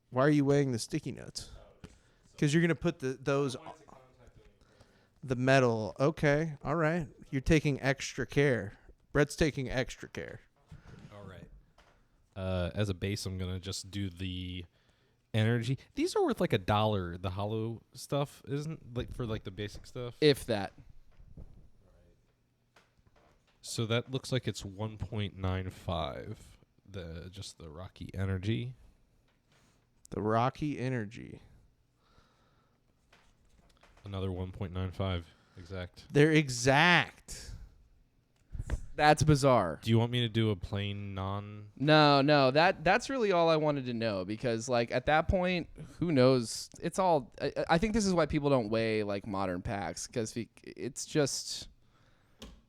Why are you weighing the sticky notes? Because you're gonna put the metal. Okay, all right. You're taking extra care. Brett's taking extra care. All right. As a base, I'm gonna just do the energy. These are worth like $1. The hollow stuff isn't like for like the basic stuff. If that. So that looks like it's 1.95. Just the Rocky Energy. The Rocky Energy. Another 1.95. Exact. They're exact. That's bizarre. Do you want me to do a plain non? No. That's really all I wanted to know, because like at that point, who knows? It's all. I think this is why people don't weigh like modern packs, because it's just.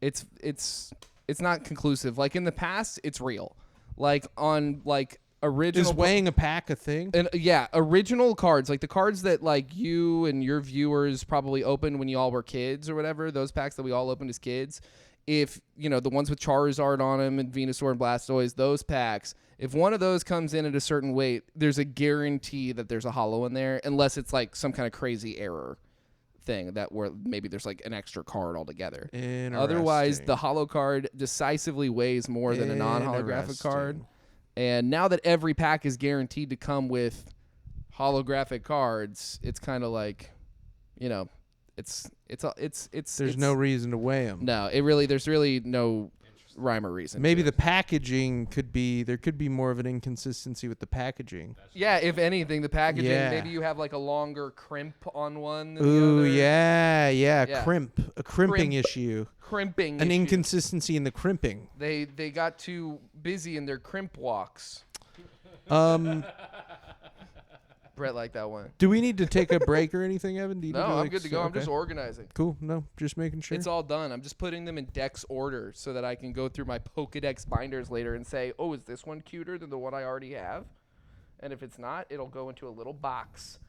It's not conclusive. Like in the past, it's real. Like on like original. Is weighing a pack a thing? And yeah, original cards, like the cards that like you and your viewers probably opened when you all were kids or whatever. Those packs that we all opened as kids. If you know the ones with Charizard on them and Venusaur and Blastoise, those packs. If one of those comes in at a certain weight, there's a guarantee that there's a hollow in there, unless it's like some kind of crazy error thing that where maybe there's like an extra card altogether. Otherwise, the hollow card decisively weighs more than a non-holographic card. And now that every pack is guaranteed to come with holographic cards, it's kind of like, you know, it's there's no reason to weigh them. No, there's really no rhyme or reason. Maybe the packaging there could be more of an inconsistency with the packaging. Yeah, if anything, the packaging, maybe you have like a longer crimp on one than Ooh, the other. yeah. Yeah. a crimping Crimp. issue. Crimping. An issue. inconsistency in the crimping. They got too busy in their crimp walks. Brett liked that one. Do we need to take a break or anything, Evan? Do you No, need to, I'm good to go. I'm just okay. organizing. Cool. No, just making sure. It's all done. I'm just putting them in Dex order so that I can go through my Pokedex binders later and say, oh, is this one cuter than the one I already have? And if it's not, it'll go into a little box.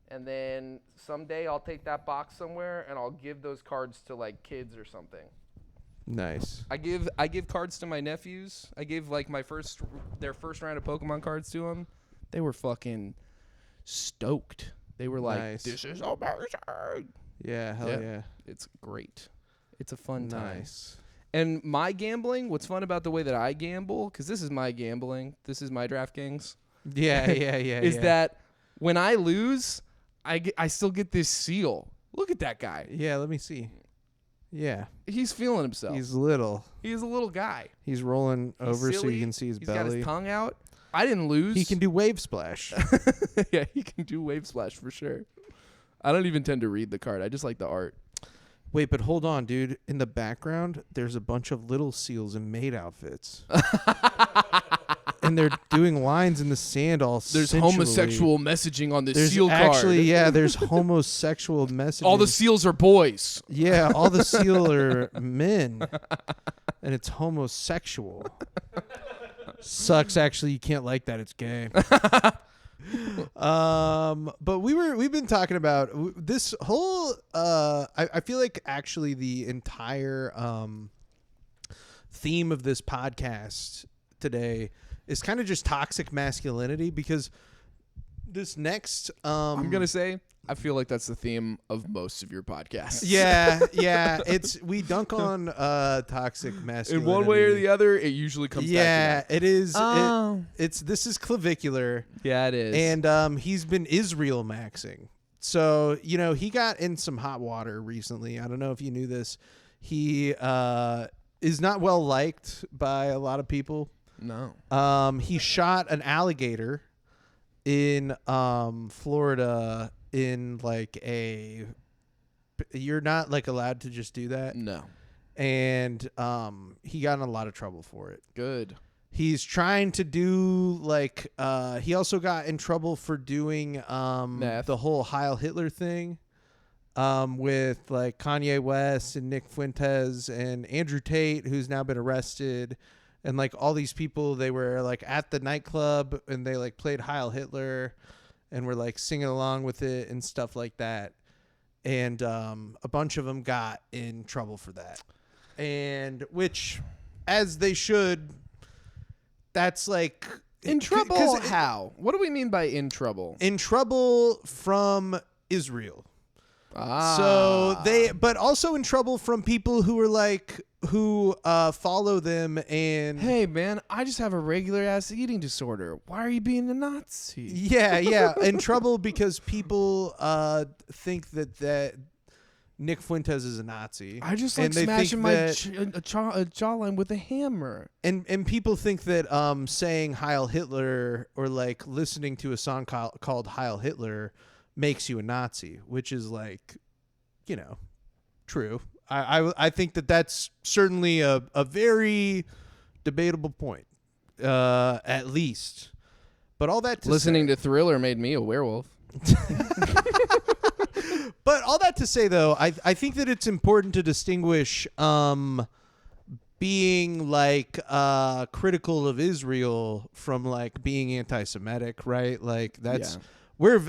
And then someday I'll take that box somewhere and I'll give those cards to like kids or something. Nice. I give cards to my nephews. I gave like their first round of Pokemon cards to them. They were fucking stoked. They were like, Nice. this is amazing. Yeah, hell yeah. It's great. It's a fun time. Nice. And my gambling, what's fun about the way that I gamble, because this is my gambling, this is my DraftKings. Yeah. Is that when I lose, I still get this seal. Look at that guy. Yeah, let me see. Yeah. He's feeling himself. He's little. He's a little guy. He's rolling He's over so silly. you can see his He's belly. got his tongue out. I didn't lose. He can do wave splash. Yeah, he can do wave splash for sure. I don't even tend to read the card. I just like the art. Wait, but hold on, dude. In the background, there's a bunch of little seals in maid outfits. And they're doing lines in the sand all There's sensually. homosexual messaging on this There's seal actually, card. yeah, there's homosexual messaging. All the seals are boys. Yeah, all the seal are men. And it's homosexual. Sucks, actually. You can't like that. It's gay. But we've been talking about this whole I feel like actually the entire theme of this podcast today is kind of just toxic masculinity, because this next I'm gonna say I feel like that's the theme of most of your podcasts. yeah it's we dunk on toxic masculinity in one way or the other. It usually comes back to that. it is Oh. this is Clavicular. Yeah, it is. And he's been Israel maxing. So, he got in some hot water recently. I don't know if you knew this. He is not well liked by a lot of people. No. He shot an alligator in Florida in like you're not like allowed to just do that. No. And he got in a lot of trouble for it. Good. He's trying to do like he also got in trouble for doing the whole Heil Hitler thing with like Kanye West and Nick Fuentes and Andrew Tate, who's now been arrested, and like all these people. They were like at the nightclub and they like played Heil Hitler and were like singing along with it and stuff like that. And a bunch of them got in trouble for that, and which, as they should. That's like in trouble. How? What do we mean by in trouble? In trouble from Israel. So but also in trouble from people who are like who follow them and. Hey man, I just have a regular ass eating disorder. Why are you being a Nazi? Yeah, in trouble because people think that Nick Fuentes is a Nazi. I just like smashing my jawline with a hammer. And people think that saying Heil Hitler or like listening to a song called Heil Hitler makes you a Nazi, which is like, true. I think that that's certainly a very debatable point, at least. But all that to listening to Thriller made me a werewolf. But all that to say, though, I think that it's important to distinguish being like critical of Israel from like being anti-Semitic, right? Like that's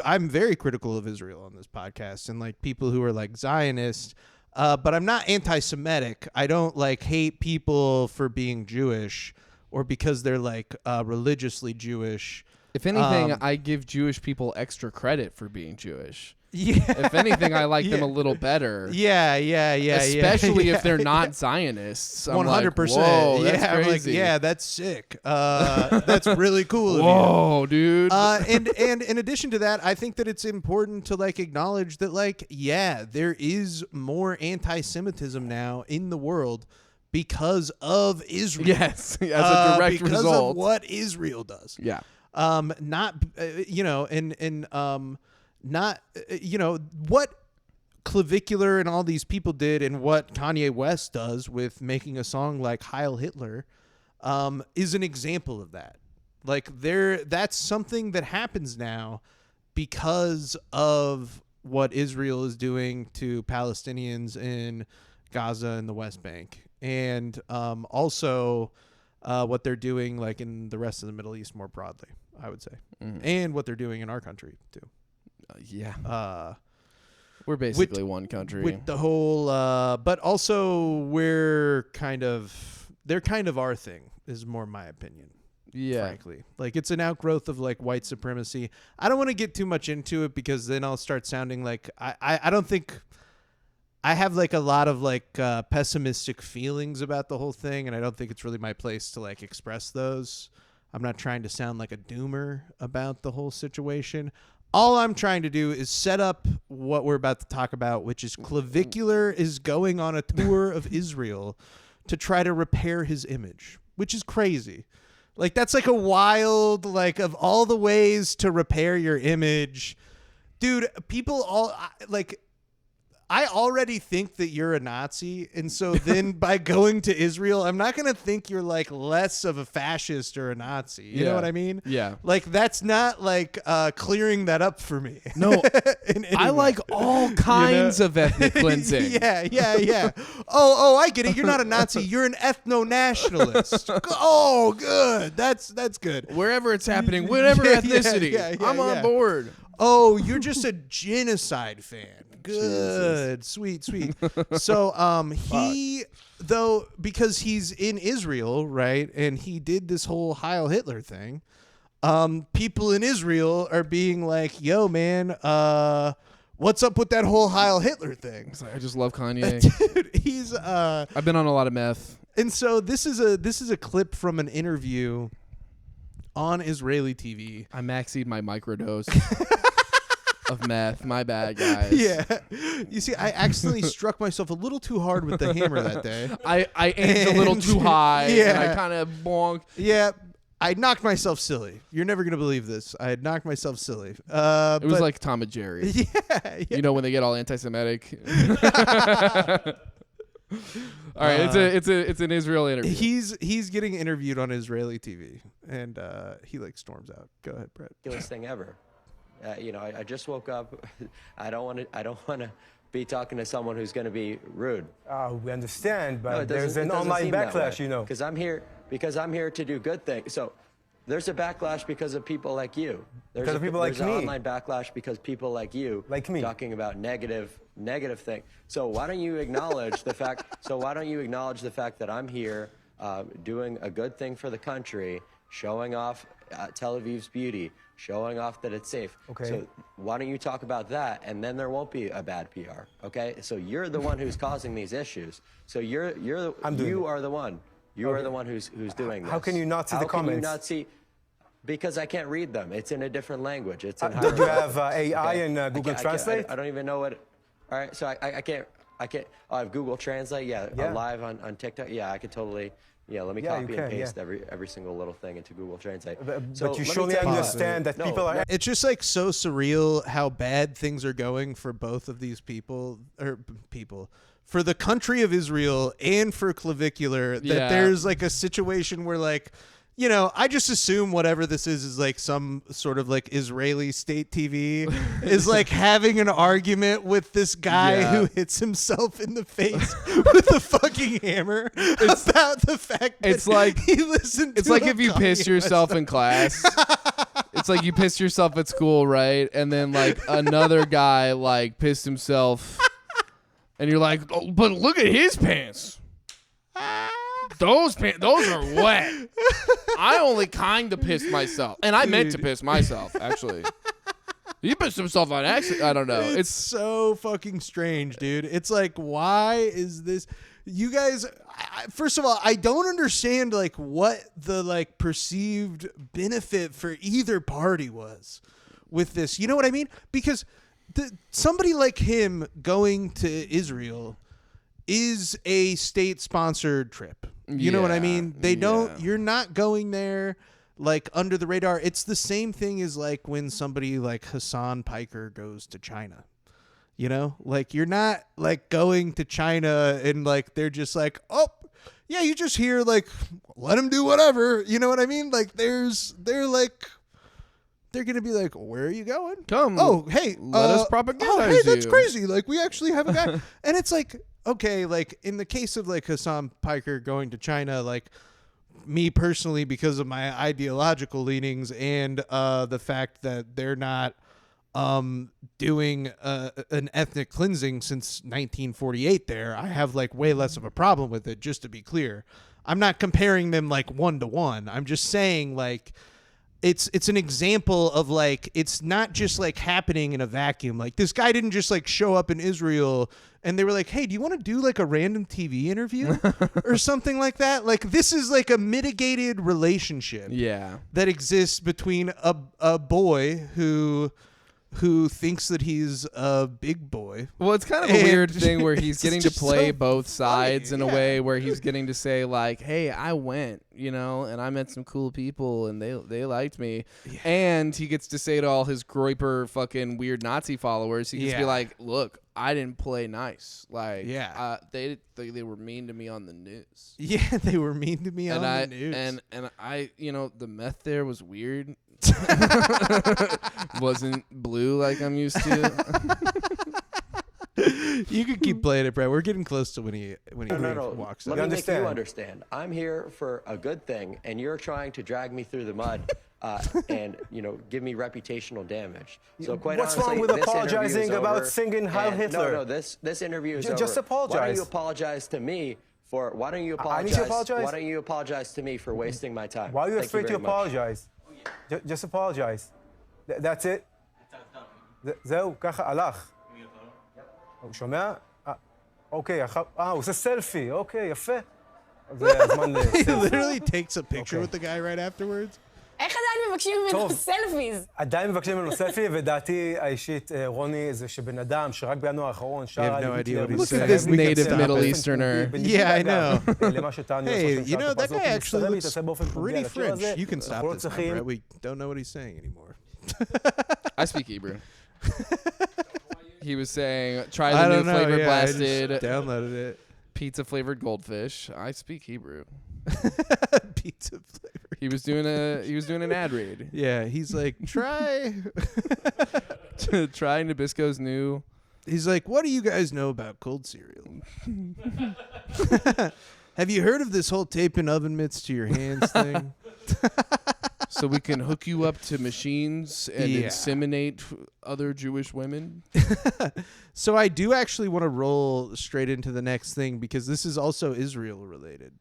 I'm very critical of Israel on this podcast and like people who are like Zionist, but I'm not anti-Semitic. I don't like hate people for being Jewish or because they're like religiously Jewish. If anything, I give Jewish people extra credit for being Jewish. Yeah. If anything, I like them a little better. Yeah. Especially if they're not Zionists. 100%. Whoa, that's I'm like, crazy. yeah, that's sick. That's really cool. Whoa, dude. And in addition to that, I think that it's important to like acknowledge that like, yeah, there is more anti-Semitism now in the world because of Israel. Yes, as a direct because result of what Israel does. Yeah. Not not what Clavicular and all these people did and what Kanye West does with making a song like Heil Hitler is an example of that. Like that's something that happens now because of what Israel is doing to Palestinians in Gaza and the West Bank. And also what they're doing like in the rest of the Middle East more broadly, I would say. And what they're doing in our country too. We're basically one country. With the whole but also they're kind of our thing is more my opinion. Yeah. Frankly. Like it's an outgrowth of like white supremacy. I don't want to get too much into it because then I'll start sounding like I don't think I have like a lot of like pessimistic feelings about the whole thing, and I don't think it's really my place to like express those. I'm not trying to sound like a doomer about the whole situation. All I'm trying to do is set up what we're about to talk about, which is Clavicular is going on a tour of Israel to try to repair his image, which is crazy. Like, that's like a wild, like, of all the ways to repair your image. Dude, people all, like, I already think that you're a Nazi. And so then by going to Israel, I'm not going to think you're, like, less of a fascist or a Nazi. You know what I mean? Yeah. Like, that's not, like, clearing that up for me. No, I like all kinds of ethnic cleansing. Yeah. Oh, I get it. You're not a Nazi. You're an ethno-nationalist. Oh, good. That's good. Wherever it's happening, whatever ethnicity, I'm on board. Oh, you're just a genocide fan. Good. Jesus. Sweet. So he, though, because he's in Israel, right, and he did this whole Heil Hitler thing, people in Israel are being like, yo, man, what's up with that whole Heil Hitler thing? I just love Kanye. Dude, he's I've been on a lot of meth. And so this is a clip from an interview on Israeli TV. I maxied my microdose of meth. My bad, guys. Yeah. You see, I accidentally struck myself a little too hard with the hammer that day. I aimed a little too high. Yeah. And I kind of bonked. Yeah. I knocked myself silly. You're never going to believe this. I had knocked myself silly. It was like Tom and Jerry. Yeah. You know when they get all anti-Semitic? All right, it's an Israel interview. He's getting interviewed on Israeli TV, and he like storms out. Go ahead, Brett. Ridiculous thing ever. I just woke up. I don't want to be talking to someone who's going to be rude. We understand, but there's an online backlash, you know. Because I'm here to do good things. So there's a backlash because of people like you. There's an online backlash because people like you, like me, talking about negative thing. So why don't you acknowledge the fact? So why don't you acknowledge the fact that I'm here, doing a good thing for the country, showing off Tel Aviv's beauty, showing off that it's safe. Okay. So why don't you talk about that, and then there won't be a bad PR. Okay. So you're the one who's causing these issues. So you are the one. You are the one who's doing this. How can you not see the comments? How can you not see? Because I can't read them. It's in a different language. It's in did you have AI and Google Translate? I don't even know what. All right, so I can't. Oh, I have Google Translate. Yeah. Live on TikTok. Yeah, I could totally. Yeah, let me copy and paste every single little thing into Google Translate. But you surely understand that people are. It's just like so surreal how bad things are going for both of these people, for the country of Israel and for Clavicular. That there's like a situation where like, you know, I just assume whatever this is like some sort of like Israeli state TV is like having an argument with this guy who hits himself in the face with a fucking hammer about the fact that it's like he listened to It's like if you pissed yourself in class. It's like you pissed yourself at school, right? And then like another guy like pissed himself and you're like, oh, but look at his pants. Those are wet. I only kind of pissed myself. And I meant to piss myself, actually. He pissed himself on accident. I don't know. It's so fucking strange, dude. It's like, why is this? You guys, first of all, I don't understand like what the like perceived benefit for either party was with this. You know what I mean? Because somebody like him going to Israel is a state-sponsored trip. You know what I mean? You're not going there like under the radar. It's the same thing as like when somebody like Hassan Piker goes to China. You know, like you're not like going to China and like they're just like, oh, yeah, you just hear like, let them do whatever. You know what I mean? Like they're gonna be like, where are you going? Come. Oh, hey, let us propagandize Oh, hey, that's you. crazy. Like we actually have a guy, and it's like, okay, like in the case of like Hassan Piker going to China, like me personally, because of my ideological leanings and the fact that they're not doing an ethnic cleansing since 1948 there, I have like way less of a problem with it, just to be clear. I'm not comparing them like 1-to-1. I'm just saying like it's an example of like it's not just like happening in a vacuum. Like this guy didn't just like show up in Israel and they were like, hey, do you want to do like a random TV interview or something like that? Like this is like a mitigated relationship that exists between a boy who thinks that he's a big boy. Well, it's kind of a weird thing where he's getting to play both sides in a way where he's getting to say like, hey, I went, you know, and I met some cool people and they liked me. Yeah. And he gets to say to all his groiper fucking weird Nazi followers, he gets to be like, look, I didn't play nice. Like, they were mean to me on the news. Yeah, they were mean to me on the news. And I, you know, the meth there was weird. Wasn't blue like I'm used to. You could keep playing it, Brad. We're getting close to when he walks up. Let me make you understand. I'm here for a good thing, and you're trying to drag me through the mud and, you know, give me reputational damage. So quite What's honestly, wrong with apologizing about singing Heil Hitler? No, this interview is over. Just apologize. Why don't you apologize to me for? Why don't you apologize? I need to apologize. Why don't you apologize to me for wasting my time? Why are you Thank afraid to very much. apologize? Just apologize. That's it. זהו, ככה הלך. הוא שומע? אוקיי, הוא עושה סלפי, אוקיי, יפה. זה הזמן He literally takes a picture with the guy right afterwards. איך עדיין מבקשים ממנו סלפיז? עדיין מבקשים ממנו סלפי, ודעתי האישית, רוני, זה שבן אדם שרק בינואר האחרון שר על היטלר. Look at this native Middle Easterner. Yeah, I know. Hey, you know, that guy actually looks pretty French. You can stop this now, Brett. We don't know what he's saying anymore. I speak Hebrew. He was saying, try the new flavor blasted. I just downloaded it. Pizza flavored goldfish. I speak Hebrew. Pizza flavored. He was doing an ad read. Yeah, he's like, try Nabisco's new. He's like, what do you guys know about cold cereal? Have you heard of this whole taping oven mitts to your hands thing? So we can hook you up to machines and inseminate other Jewish women. So I do actually want to roll straight into the next thing because this is also Israel related.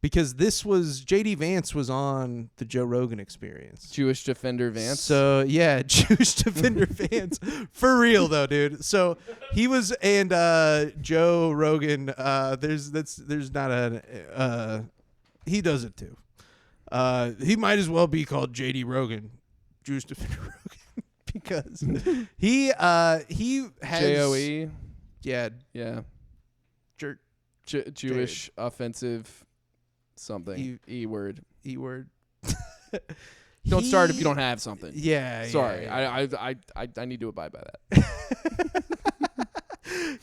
Because this was JD Vance was on the Joe Rogan Experience. Jewish Defender Vance. So yeah, Jewish Defender Vance for real though, dude. So he was and Joe Rogan. There's not a he does it too. He might as well be called JD Rogan, Jewish Defender Rogan, because he has JOE. Yeah. Jewish offensive. Something E-word. Don't start if you don't have something. Yeah. Sorry, yeah. I need to abide by that.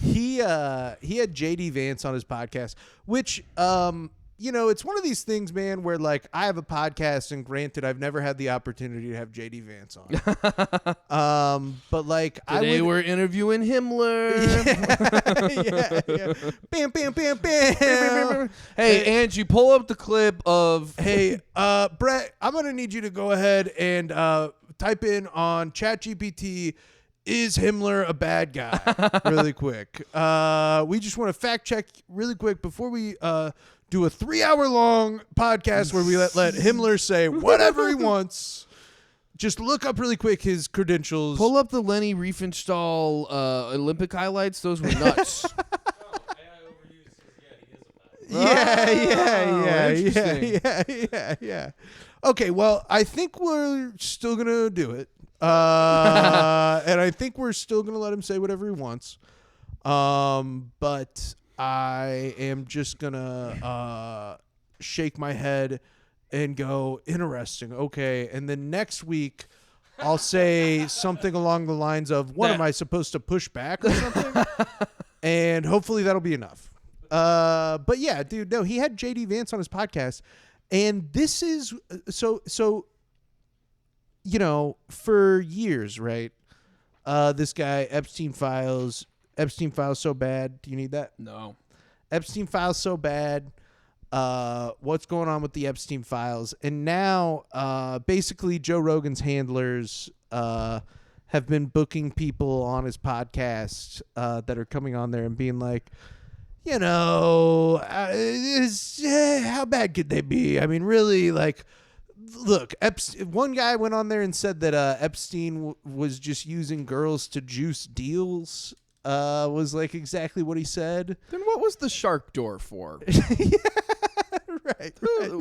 He had JD Vance on his podcast, which you know, it's one of these things, man, where like I have a podcast, and granted, I've never had the opportunity to have JD Vance on. But like today we're interviewing Himmler. Yeah. Bam, bam, bam, bam. Hey, Angie, pull up the clip of. Hey, Brett, I'm gonna need you to go ahead and type in on ChatGPT. Is Himmler a bad guy? Really quick. We just want to fact check really quick before we do a 3-hour-long podcast where we let Himmler say whatever he wants. Just look up really quick his credentials. Pull up the Lenny Riefenstahl Olympic highlights. Those were nuts. Yeah. Okay, well, I think we're still going to do it. And I think we're still going to let him say whatever he wants. But I am just going to shake my head and go, interesting. Okay. And then next week, I'll say something along the lines of, what am I supposed to push back or something? And hopefully that'll be enough. But yeah, dude, no, he had JD Vance on his podcast. And this is so you know, for years, right? This guy, Epstein Files so bad. Do you need that? No. Epstein Files so bad. What's going on with the Epstein Files? And now, basically, Joe Rogan's handlers have been booking people on his podcast that are coming on there and being like, you know, how bad could they be? I mean, really, like, look, one guy went on there and said that Epstein was just using girls to juice deals. Was like exactly what he said. Then what was the shark door for? Right.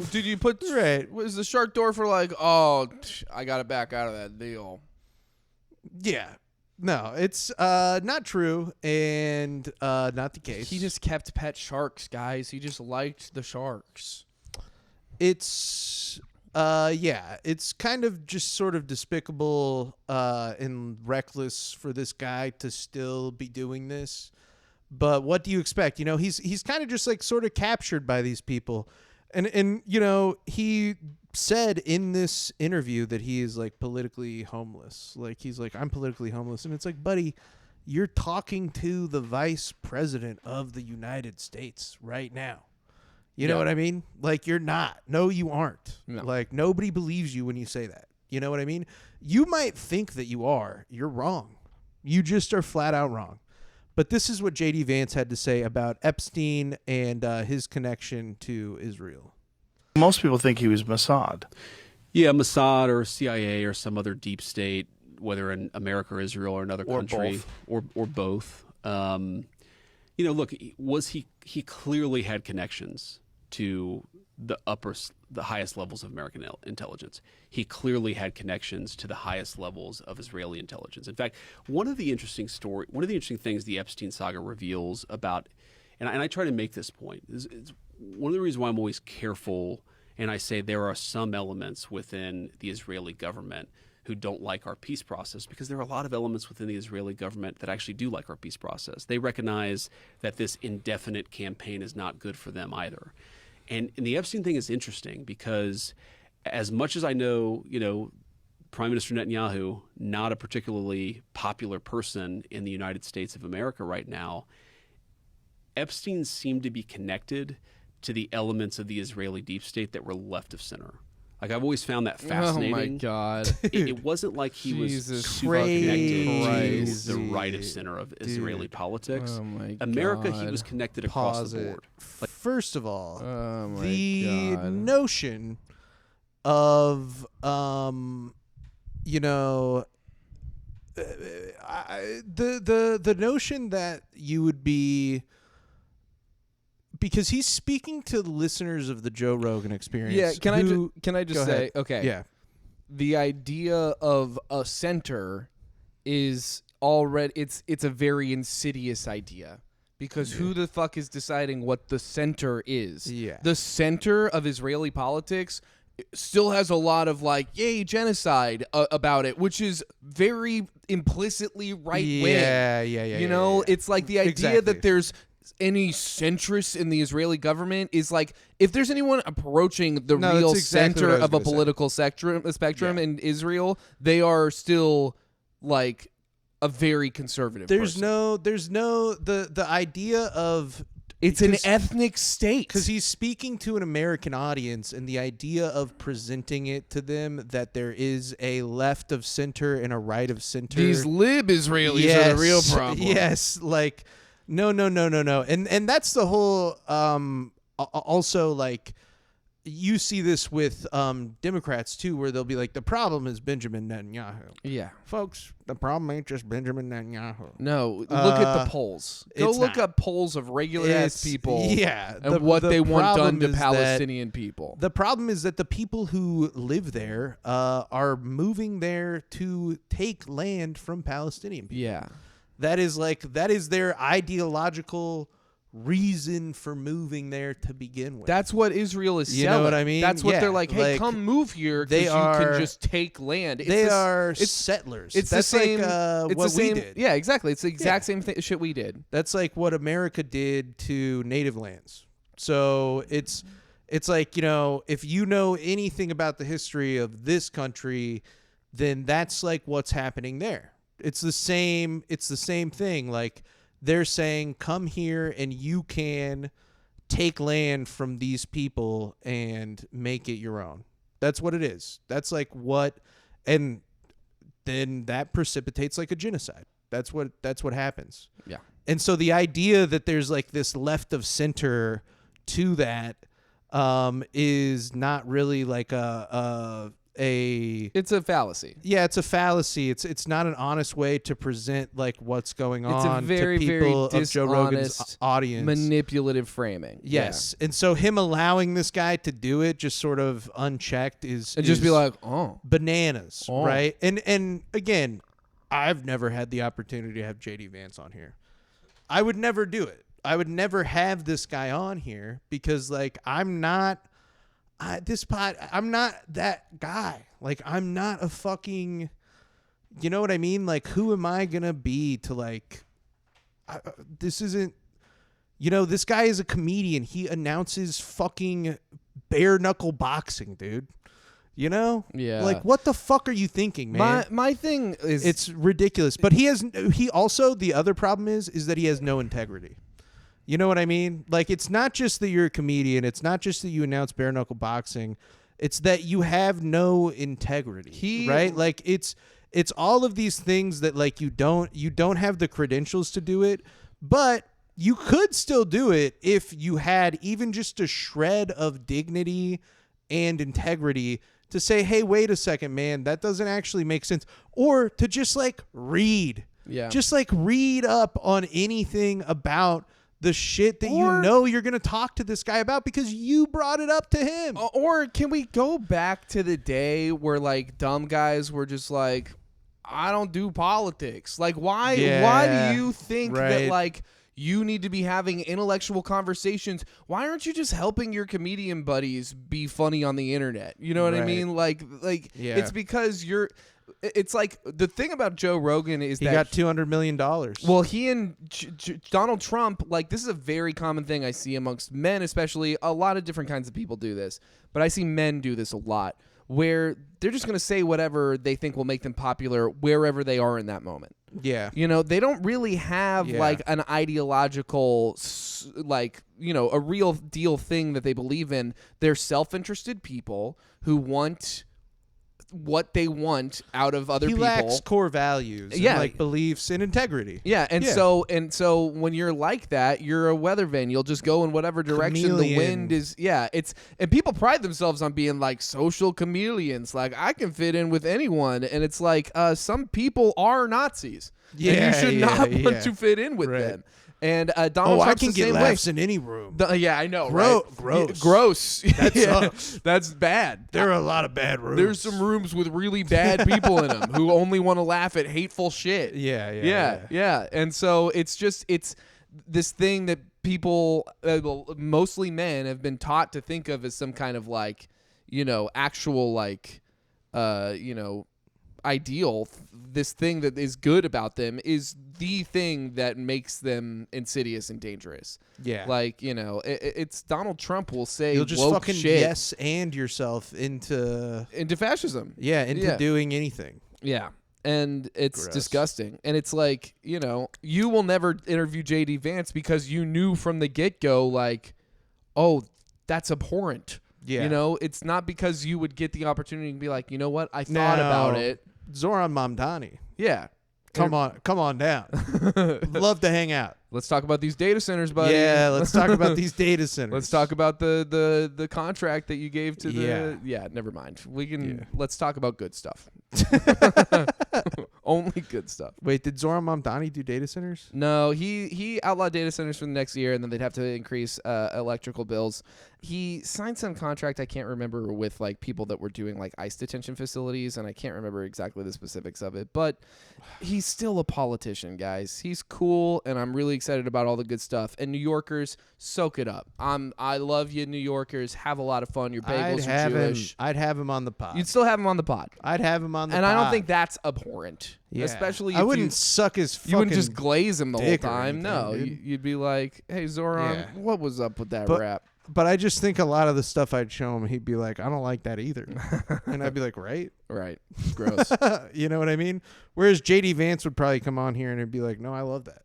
Did you put Was the shark door for like, oh, I got to back out of that deal? Yeah. No, it's not true and not the case. He just kept pet sharks, guys. He just liked the sharks. It's yeah, it's kind of just sort of despicable and reckless for this guy to still be doing this. But what do you expect? You know, he's kind of just like sort of captured by these people. And you know, he said in this interview that he is like politically homeless. Like he's like, I'm politically homeless. And it's like, buddy, you're talking to the vice president of the United States right now. You know what I mean? Like, you're not. No, you aren't. No. Like, nobody believes you when you say that. You know what I mean? You might think that you are. You're wrong. You just are flat out wrong. But this is what JD Vance had to say about Epstein and his connection to Israel. Most people think he was Mossad. Yeah, Mossad or CIA or some other deep state, whether in America or Israel or another country. Or both. You know, look, he clearly had connections to the highest levels of American intelligence. He clearly had connections to the highest levels of Israeli intelligence. In fact, one of the interesting things the Epstein saga reveals about, and I try to make this point, is one of the reasons why I'm always careful, and I say there are some elements within the Israeli government who don't like our peace process, because there are a lot of elements within the Israeli government that actually do like our peace process. They recognize that this indefinite campaign is not good for them either. And the Epstein thing is interesting because as much as I know, you know, Prime Minister Netanyahu, not a particularly popular person in the United States of America right now, Epstein seemed to be connected to the elements of the Israeli deep state that were left of center. Like, I've always found that fascinating. Oh, my God. It wasn't like he was super connected to the right of center of Israeli politics. Oh, my America, God. he was connected across the board. Like, first of all, the notion of, you know, the notion that you would be... Because he's speaking to the listeners of the Joe Rogan Experience. Yeah, can I just say, okay. Yeah. The idea of a center is already it's a very insidious idea. Because who the fuck is deciding what the center is? Yeah. The center of Israeli politics still has a lot of like, yay, genocide about it, which is very implicitly right wing. Yeah. You know, it's like the idea that there's any centrist in the Israeli government is like, if there's anyone approaching the real center of a political spectrum in Israel, they are still like a very conservative person. There's no the idea of it's an ethnic state, because he's speaking to an American audience, and the idea of presenting it to them that there is a left of center and a right of center. These lib Israelis are the real problem. Yes, like. No. And that's the whole also, like, you see this with Democrats too, where they'll be like, the problem is Benjamin Netanyahu. Yeah. Folks, the problem ain't just Benjamin Netanyahu. No, look at the polls. Go look up polls of regular ass people. Yeah. And what they want done to Palestinian people. The problem is that the people who live there are moving there to take land from Palestinian people. Yeah. That is their ideological reason for moving there to begin with. That's what Israel is You selling. know what I mean? That's what Yeah, they're like, hey, like, come move here because you can just take land. It's settlers. It's That's the same. like it's what the same, we did. Yeah, exactly. It's the exact same shit we did. That's like what America did to native lands. So it's like, you know, if you know anything about the history of this country, then that's like what's happening there. It's the same thing. Like, they're saying, come here and you can take land from these people and make it your own. That's what it is. That's like what, and then that precipitates like a genocide. That's what happens. Yeah. And so the idea that there's like this left of center to that is not really like it's a fallacy. Yeah, it's a fallacy. It's not an honest way to present like what's going on. It's a very, to people very of Joe Rogan's dishonest, audience. manipulative framing. Yes, and so him allowing this guy to do it just sort of unchecked is just be like, oh, bananas, oh. right? And again, I've never had the opportunity to have JD Vance on here. I would never do it. I would never have this guy on here because like I'm not that guy. Like, I'm not a fucking, you know what I mean? Like, who am I gonna be to like, this isn't, you know, this guy is a comedian. He announces fucking bare knuckle boxing, dude. You know? Yeah. Like, what the fuck are you thinking, man? My thing is, it's ridiculous. But he also, the other problem is that he has no integrity. You know what I mean? Like, it's not just that you're a comedian. It's not just that you announce bare knuckle boxing. It's that you have no integrity, right? Like, it's all of these things that like you don't have the credentials to do it, but you could still do it if you had even just a shred of dignity and integrity to say, hey, wait a second, man, that doesn't actually make sense. Or to just like read. Yeah. Just like read up on anything about the shit that you know you're going to talk to this guy about because you brought it up to him. Or can we go back to the day where like dumb guys were just like, I don't do politics. Like, why do you think that like you need to be having intellectual conversations? Why aren't you just helping your comedian buddies be funny on the internet? You know what I mean? Like it's because it's like the thing about Joe Rogan is he that got $200 million. Well, he and Donald Trump, like, this is a very common thing I see amongst men, especially. A lot of different kinds of people do this, but I see men do this a lot, where they're just going to say whatever they think will make them popular wherever they are in that moment. Yeah. You know, they don't really have like an ideological, like, you know, a real deal thing that they believe in. They're self-interested people who want what they want out of other people. He lacks core values, and like beliefs and integrity. Yeah, and so when you're like that, you're a weather vane. You'll just go in whatever direction the wind is. Yeah, and people pride themselves on being like social chameleons. Like, I can fit in with anyone, and it's like some people are Nazis. Yeah, and you should not want to fit in with them. And Donald Trump's I can the get same laughs way. in any room. Yeah, I know. Gross. Gross. That sucks. That's bad. There are a lot of bad rooms. There's some rooms with really bad people in them who only want to laugh at hateful shit. Yeah. And so it's this thing that people, mostly men, have been taught to think of as some kind of like, you know, actual like, you know, ideal. This thing that is good about them is the thing that makes them insidious and dangerous. Yeah, like, you know, it's Donald Trump will say you'll just woke fucking shit yes and yourself into fascism. Yeah, into doing anything. Yeah, and it's disgusting. And it's like, you know, you will never interview JD Vance because you knew from the get-go, like, oh, that's abhorrent. Yeah. You know, it's not because you would get the opportunity to be like, you know what, I thought about it. Zoran Mamdani. Yeah. Come on down. Love to hang out. Let's talk about these data centers, buddy. Yeah, let's talk about these data centers. Let's talk about the contract that you gave to the... Yeah, never mind. We can... Let's talk about good stuff. Only good stuff. Wait, did Zoran Mamdani do data centers? No, he outlawed data centers for the next year, and then they'd have to increase electrical bills. he signed some contract, I can't remember, with like people that were doing like ICE detention facilities, and I can't remember exactly the specifics of it, but he's still a politician, guys. He's cool, and I'm really excited about all the good stuff. And New Yorkers, soak it up. I love you, New Yorkers. Have a lot of fun. Your bagels are Jewish. I'd have him on the pod. You'd still have him on the pod. I'd have him on the pod. And I don't think that's abhorrent. Yeah. Especially if I wouldn't suck his fucking You wouldn't just glaze him the whole dick or time. anything, No, dude. you'd be like, hey, Zoran, what was up with that rap? But I just think a lot of the stuff I'd show him, he'd be like, I don't like that either. And I'd be like, right? Right. Gross. You know what I mean? Whereas JD Vance would probably come on here and it'd be like, no, I love that.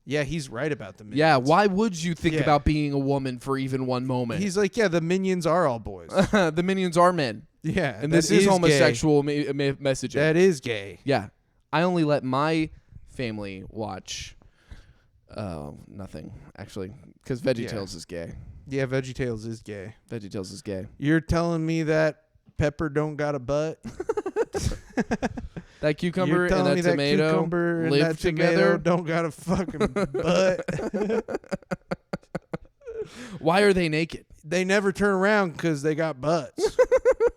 Yeah, he's right about the Minions. Yeah, why would you think about being a woman for even one moment? He's like, yeah, the Minions are all boys. The Minions are men. Yeah. And this is homosexual messaging. That is gay. Yeah. I only let my family watch nothing, actually, because VeggieTales is gay. Yeah, VeggieTales is gay. VeggieTales is gay. You're telling me that pepper don't got a butt? That cucumber and that tomato cucumber and live that tomato together? don't got a fucking butt. Why are they naked? They never turn around because they got butts.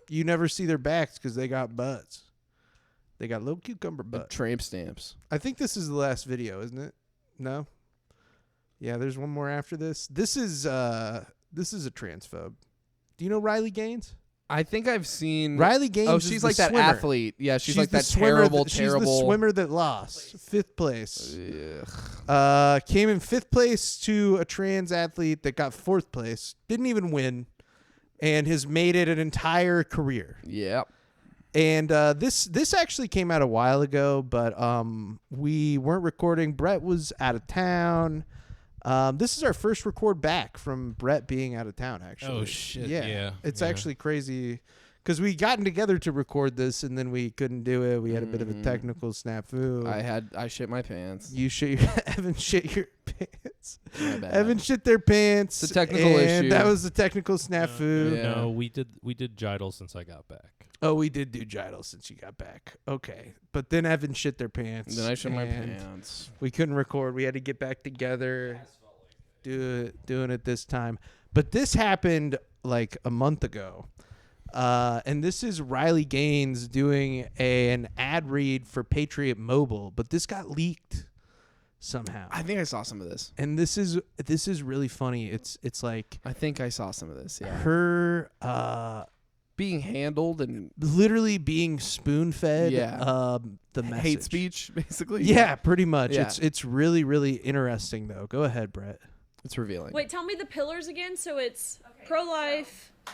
You never see their backs because they got butts. They got little cucumber The butts. tramp stamps. I think this is the last video, isn't it? No? Yeah, there's one more after this. This is a transphobe. Do you know Riley Gaines? I think I've seen Riley Gaines. Oh, is she's the like that swimmer. athlete. Yeah, she's like the that swimmer terrible. She's the swimmer that lost 5th place. Came in 5th place to a trans athlete that got 4th place. Didn't even win, and has made it an entire career. Yep. And this actually came out a while ago, but we weren't recording. Brett was out of town. This is our first record back from Brett being out of town, actually. Oh, shit. Yeah. Yeah. It's Yeah. actually crazy because we gotten together to record this and then we couldn't do it. We had a bit of a technical snafu. I shit my pants. You shit your Evan shit your pants. My bad. Evan shit their pants. It's a technical and issue. That was the technical snafu. No, we did Jidal since I got back. Oh, we did do Jidal since you got back. Okay. But then Evan shit their pants. Then I shit my and pants. We couldn't record. We had to get back together. Doing it this time. But this happened like a month ago. And this is Riley Gaines doing an ad read for Patriot Mobile, but this got leaked somehow. I think I saw some of this. And this is really funny. It's like I think I saw some of this. Yeah. Her being handled and literally being spoon-fed the message. hate speech, basically. Yeah, pretty much. Yeah. It's really, really interesting though. Go ahead, Brett. It's revealing. Wait, tell me the pillars again. So it's pro-life. So,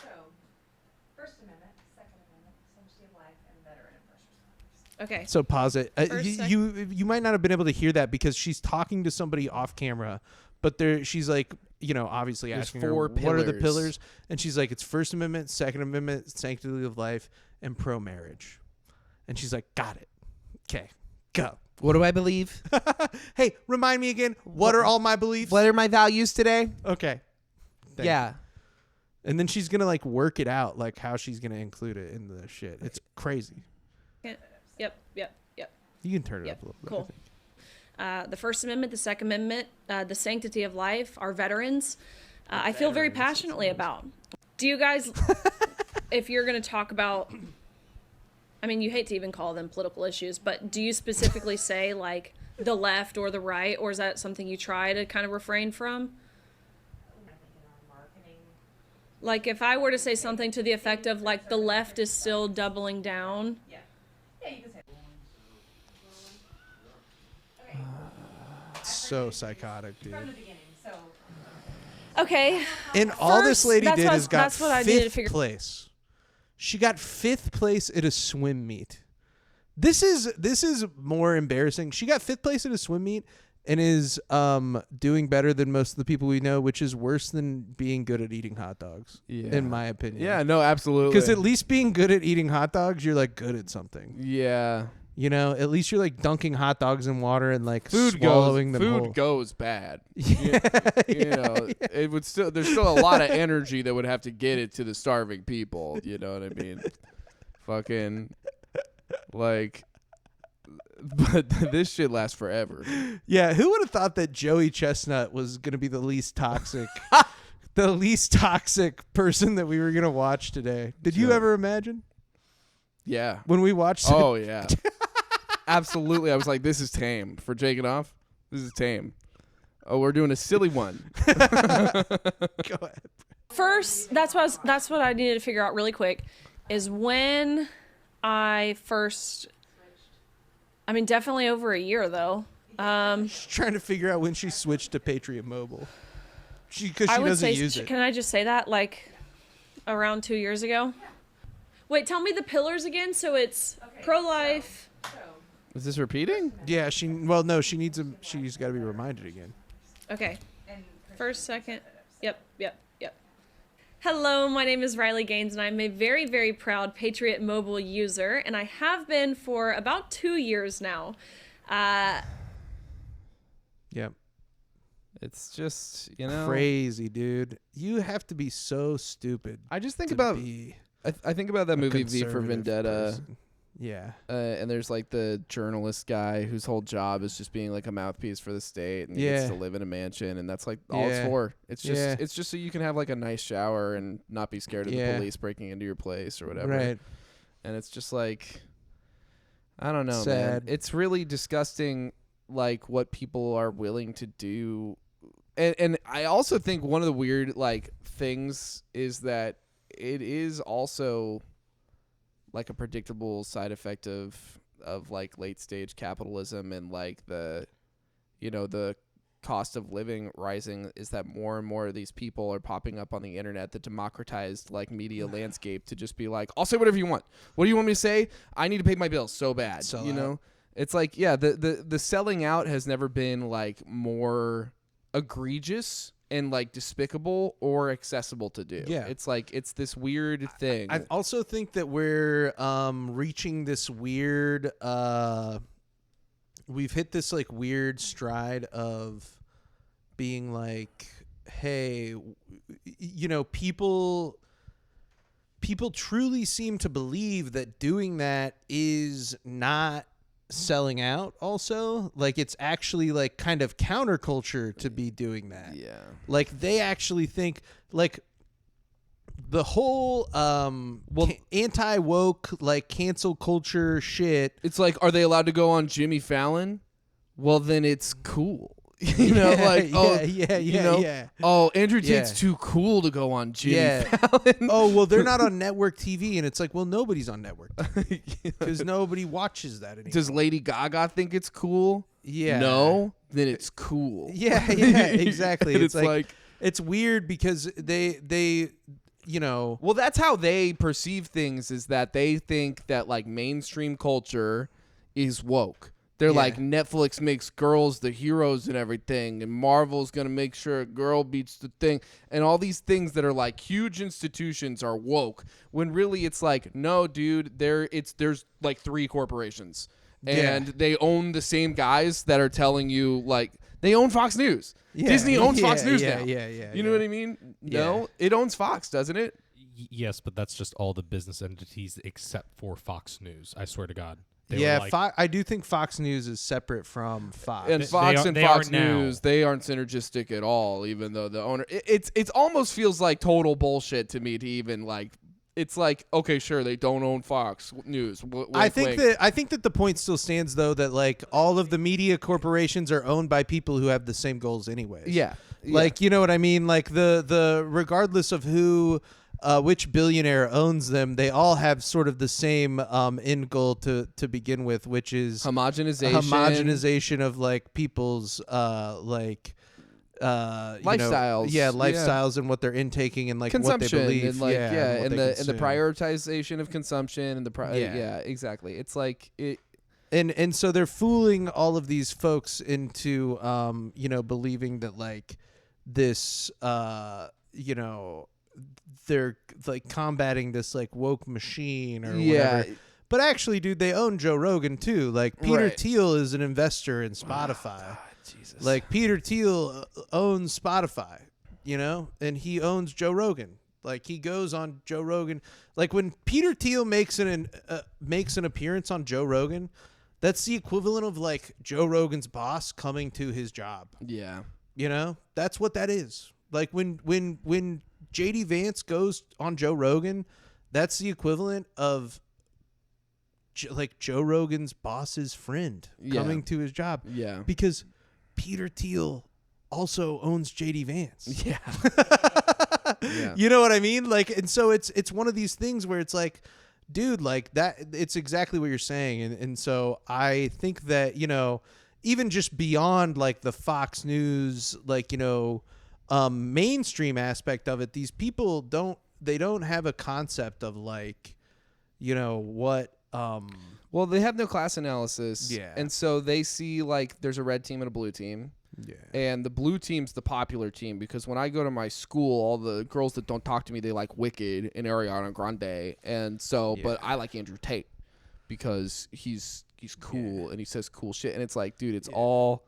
First Amendment, Second Amendment, sanctity of life, and veteran and first responders. Okay. So pause it. First, You might not have been able to hear that because she's talking to somebody off camera, but she's like, obviously There's asking 4 her, what are the pillars. pillars? And she's like, it's First Amendment, Second Amendment, sanctity of life, and pro-marriage. And she's like, got it. Okay, go. What do I believe? Hey, remind me again. What are all my beliefs? What are my values today? Okay. Thank Yeah. you. And then she's gonna like work it out, like how she's gonna include it in the shit. It's crazy. Yep. You can turn it Yep, up a little bit. cool. The First Amendment, the Second Amendment, the sanctity of life, our veterans, I feel very passionately about. Do you guys, if you're going to talk about, I mean, you hate to even call them political issues, but do you specifically say like the left or the right, or is that something you try to kind of refrain from? Like if I were to say something to the effect of like the left is still doubling down. Yeah, you can say It's so psychotic, dude. from the beginning. So, Okay. And all this lady that's did what- is got that's what I needed to 5th figure- place. She got 5th place at a swim meet. This is more embarrassing. She got 5th place at a swim meet and is doing better than most of the people we know, which is worse than being good at eating hot dogs, in my opinion. Yeah, no, absolutely. Because at least being good at eating hot dogs, you're like good at something. Yeah. At least you're like dunking hot dogs in water and like swallowing them whole. Food goes bad. It would still. There's still a lot of energy that would have to get it to the starving people. You know what I mean? Fucking, like, but this shit lasts forever. Yeah, who would have thought that Joey Chestnut was gonna be the least toxic the least toxic person that we were gonna watch today. Did you ever imagine? Yeah. When we watched Oh it? yeah. Absolutely. I was like, this is tame. For Jakin Off, this is tame. Oh, we're doing a silly one. Go ahead. First, that's what I needed to figure out really quick, is when I first. I mean, definitely over a year though. She's trying to figure out when she switched to Patriot Mobile. Because she would doesn't say, use it. Can I just say that, like, around 2 years ago? Wait, tell me the pillars again. So it's pro-life. Is this repeating? Yeah, she needs a. She's got to be reminded again. Okay. First, second. Yep. Hello, my name is Riley Gaines, and I'm a very, very proud Patriot Mobile user, and I have been for about 2 years now. Yep. It's just, you know, crazy, dude. You have to be so stupid. I just think about. I think about that movie V for Vendetta. Person. Yeah. And there's like the journalist guy whose whole job is just being like a mouthpiece for the state, and he gets to live in a mansion, and that's like all it's for. It's just so you can have like a nice shower and not be scared of the police breaking into your place or whatever. Right. And it's just like, I don't know, sad. man. It's really disgusting, like what people are willing to do. And I also think one of the weird like things is that it is also like a predictable side effect of like late stage capitalism and like the cost of living rising is that more and more of these people are popping up on the internet, the democratized like media landscape, to just be like, I'll say whatever you want. What do you want me to say? I need to pay my bills so bad. You know? It's like, yeah, the selling out has never been like more egregious and like despicable or accessible to do. Yeah. It's like, it's this weird thing. I also think that we're reaching this weird we've hit this like weird stride of being like, hey, you know, people truly seem to believe that doing that is not selling out. Also, like, it's actually like kind of counterculture to be doing that. Yeah. Like, they actually think like the whole anti-woke like cancel culture shit. It's like, are they allowed to go on Jimmy Fallon? Well, then it's cool. You know, like, oh, Andrew Tate's too cool to go on Jimmy Fallon. Oh, well, they're not on network TV, and it's like, well, nobody's on network TV because nobody watches that anymore. Does Lady Gaga think it's cool? Yeah. No, then it's cool. Yeah, exactly. It's like it's weird because they you know. Well, that's how they perceive things, is that they think that like mainstream culture is woke. They're like, Netflix makes girls the heroes and everything, and Marvel's going to make sure a girl beats the thing. And all these things that are like huge institutions are woke, when really it's like, no, dude, there's like 3 corporations. And they own the same guys that are telling you, like, they own Fox News. Disney owns Fox News now. You know what I mean? No, it owns Fox, doesn't it? Yes, but that's just all the business entities except for Fox News. I swear to God. I do think Fox News is separate from Fox. And Fox and Fox News, they aren't synergistic at all, even though the owner... It's almost feels like total bullshit to me to even, like... It's like, okay, sure, they don't own Fox News. I think that the point still stands, though, that, like, all of the media corporations are owned by people who have the same goals anyways. Yeah. Like, you know what I mean? Like, the regardless of who... which billionaire owns them, they all have sort of the same end goal to begin with, which is homogenization of like people's lifestyles. Lifestyles and what they're intaking and like consumption, what they believe. And like, and the prioritization of consumption and the exactly. It's like it. And so they're fooling all of these folks into believing that like this they're like combating this like woke machine or whatever. But actually, dude, they own Joe Rogan too. Like Peter Thiel is an investor in Spotify. Oh, God, Jesus. Like Peter Thiel owns Spotify, and he owns Joe Rogan. Like he goes on Joe Rogan. Like when Peter Thiel makes an appearance on Joe Rogan, that's the equivalent of like Joe Rogan's boss coming to his job. Yeah. That's what that is. Like when JD Vance goes on Joe Rogan, that's the equivalent of like Joe Rogan's boss's friend coming to his job. Yeah. Because Peter Thiel also owns JD Vance. Yeah. Yeah. You know what I mean? Like, and so it's one of these things where it's like, dude, like that, it's exactly what you're saying. And so I think that, you know, even just beyond like the Fox News, like, you know, mainstream aspect of it, these people don't have a concept of like, you know, what, well, they have no class analysis. Yeah. And so they see like there's a red team and a blue team. Yeah. And the blue team's the popular team because when I go to my school, all the girls that don't talk to me, they like Wicked and Ariana Grande. And so, but I like Andrew Tate because he's cool and he says cool shit. And it's like, dude, it's all,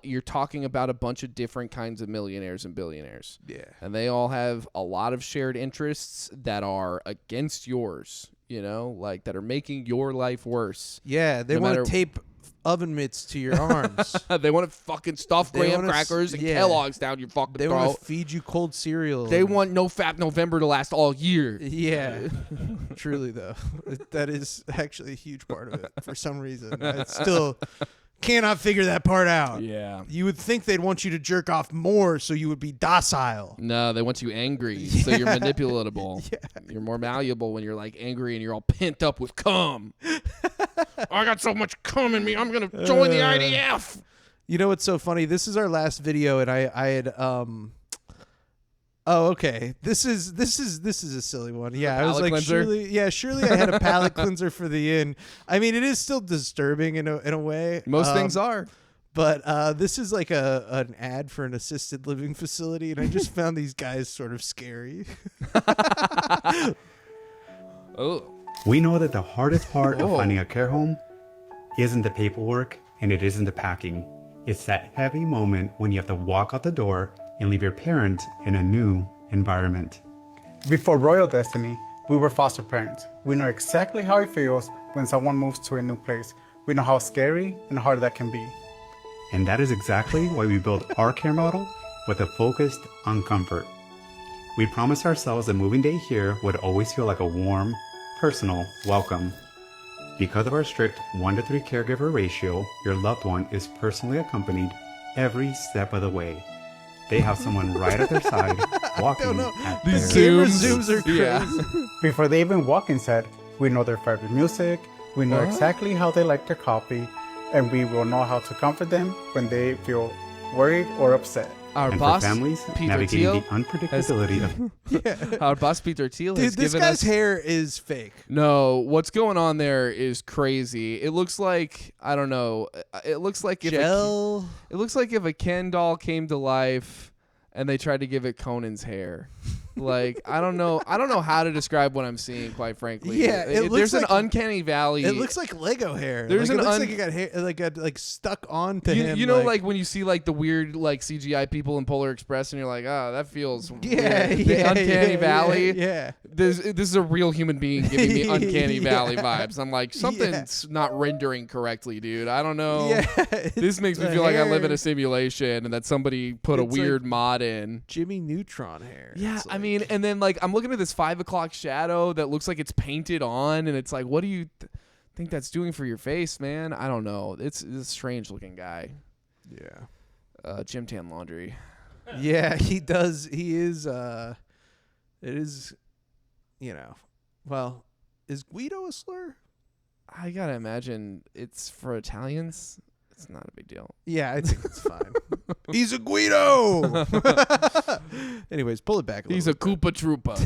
you're talking about a bunch of different kinds of millionaires and billionaires. Yeah. And they all have a lot of shared interests that are against yours, you know, like that are making your life worse. Yeah. They want to tape oven mitts to your arms. They want to fucking stuff graham crackers and Kellogg's down your fucking throat. They want to feed you cold cereal. They want No Fap November to last all year. Yeah. Truly, though. That is actually a huge part of it for some reason. I still cannot figure that part out. Yeah. You would think they'd want you to jerk off more so you would be docile. No, they want you angry so you're manipulatable. Yeah. You're more malleable when you're like angry and you're all pent up with cum. I got so much cum in me, I'm going to join the IDF. You know what's so funny? This is our last video and I had oh, okay. This is a silly one. Yeah, I was like, surely I had a palate cleanser for the end. I mean, it is still disturbing in a way. Most things are. But this is like an ad for an assisted living facility, and I just found these guys sort of scary. Oh. We know that the hardest part of finding a care home isn't the paperwork and it isn't the packing. It's that heavy moment when you have to walk out the door and leave your parents in a new environment. Before Royal Destiny, we were foster parents. We know exactly how it feels when someone moves to a new place. We know how scary and hard that can be. And that is exactly why we built our care model with a focus on comfort. We promised ourselves that moving day here would always feel like a warm, personal welcome. Because of our strict 1-to-3 caregiver ratio, your loved one is personally accompanied every step of the way. They have someone right at their side, walking at These their zooms are crazy. Yeah. Before they even walk inside, we know their favorite music, we know exactly how they like their coffee, and we will know how to comfort them when they feel worried or upset. Our and boss, for families, Peter navigating Thiel, the unpredictability of... Our boss, Peter Thiel, has Dude, this given guy's us... hair is fake. No, what's going on there is crazy. It looks like, I don't know, it looks like if it looks like if a Ken doll came to life and they tried to give it Conan's hair. Like, I don't know how to describe what I'm seeing, quite frankly. Yeah, there's an uncanny valley. It looks like Lego hair. There's it an looks like it got hair like stuck onto him. You know, like when you see like the weird like CGI people in Polar Express, and you're like, oh, that feels weird. The uncanny valley. Yeah. This is a real human being giving me uncanny valley vibes. I'm like, something's not rendering correctly, dude. I don't know. Yeah, this makes me feel like I live in a simulation and that somebody put a weird mod in. Jimmy Neutron hair. Yeah, I mean, and then like I'm looking at this 5 o'clock shadow that looks like it's painted on, and it's like, what do you think that's doing for your face, man? I don't know. It's a strange looking guy. Yeah. Gym Tan Laundry. Yeah, he does. He is. It is. You know. Well, is Guido a slur? I gotta imagine it's for Italians. It's not a big deal. Yeah, I think it's fine. He's a Guido. Anyways, pull it back a little. He's a Koopa Troopa.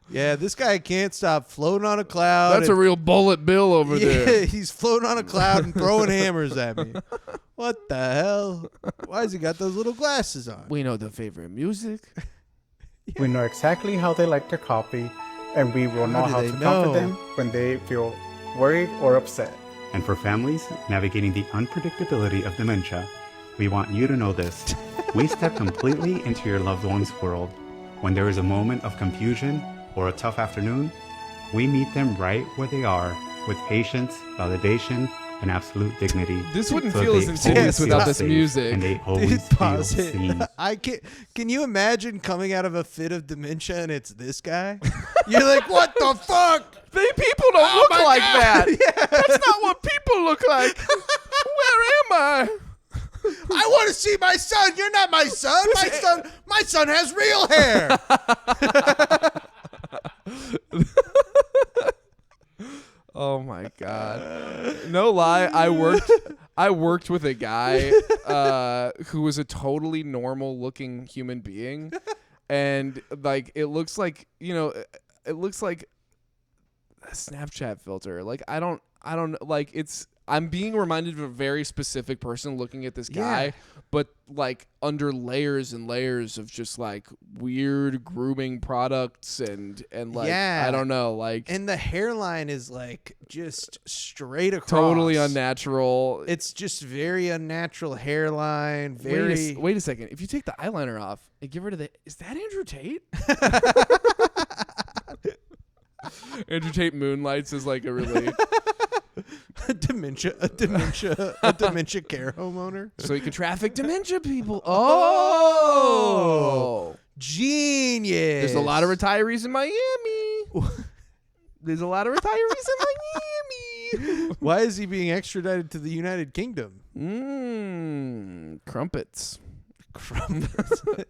Yeah, this guy can't stop floating on a cloud. That's a real bullet bill over there. He's floating on a cloud and throwing hammers at me. What the hell? Why has he got those little glasses on? We know the favorite music. We know exactly how they like their coffee, and we will know how to comfort them when they feel worried or upset. And for families navigating the unpredictability of dementia, we want you to know this. We step completely into your loved one's world. When there is a moment of confusion or a tough afternoon, we meet them right where they are with patience, validation, and absolute dignity. This wouldn't so feel that as they intense always feel without this safe, music. And they always Dude, feel pause it. seen. I can't. Can you imagine coming out of a fit of dementia and it's this guy? You're like, what the fuck? People don't look like God. that. Yeah. That's not what people look like. Where am I? I want to see my son. You're not my son. My son has real hair. Oh my god. No lie, I worked with a guy who was a totally normal looking human being, and like it looks like a Snapchat filter. Like I don't like I'm being reminded of a very specific person looking at this guy, but like under layers and layers of just like weird grooming products and like I don't know, like, and the hairline is like just straight across, totally unnatural. It's just very unnatural hairline. Very. Wait a second. If you take the eyeliner off and get rid of is that Andrew Tate? Andrew Tate moonlights as like a really a dementia care homeowner. So you can traffic dementia people. Oh, genius. There's a lot of retirees in Miami. Why is he being extradited to the United Kingdom? Crumpets.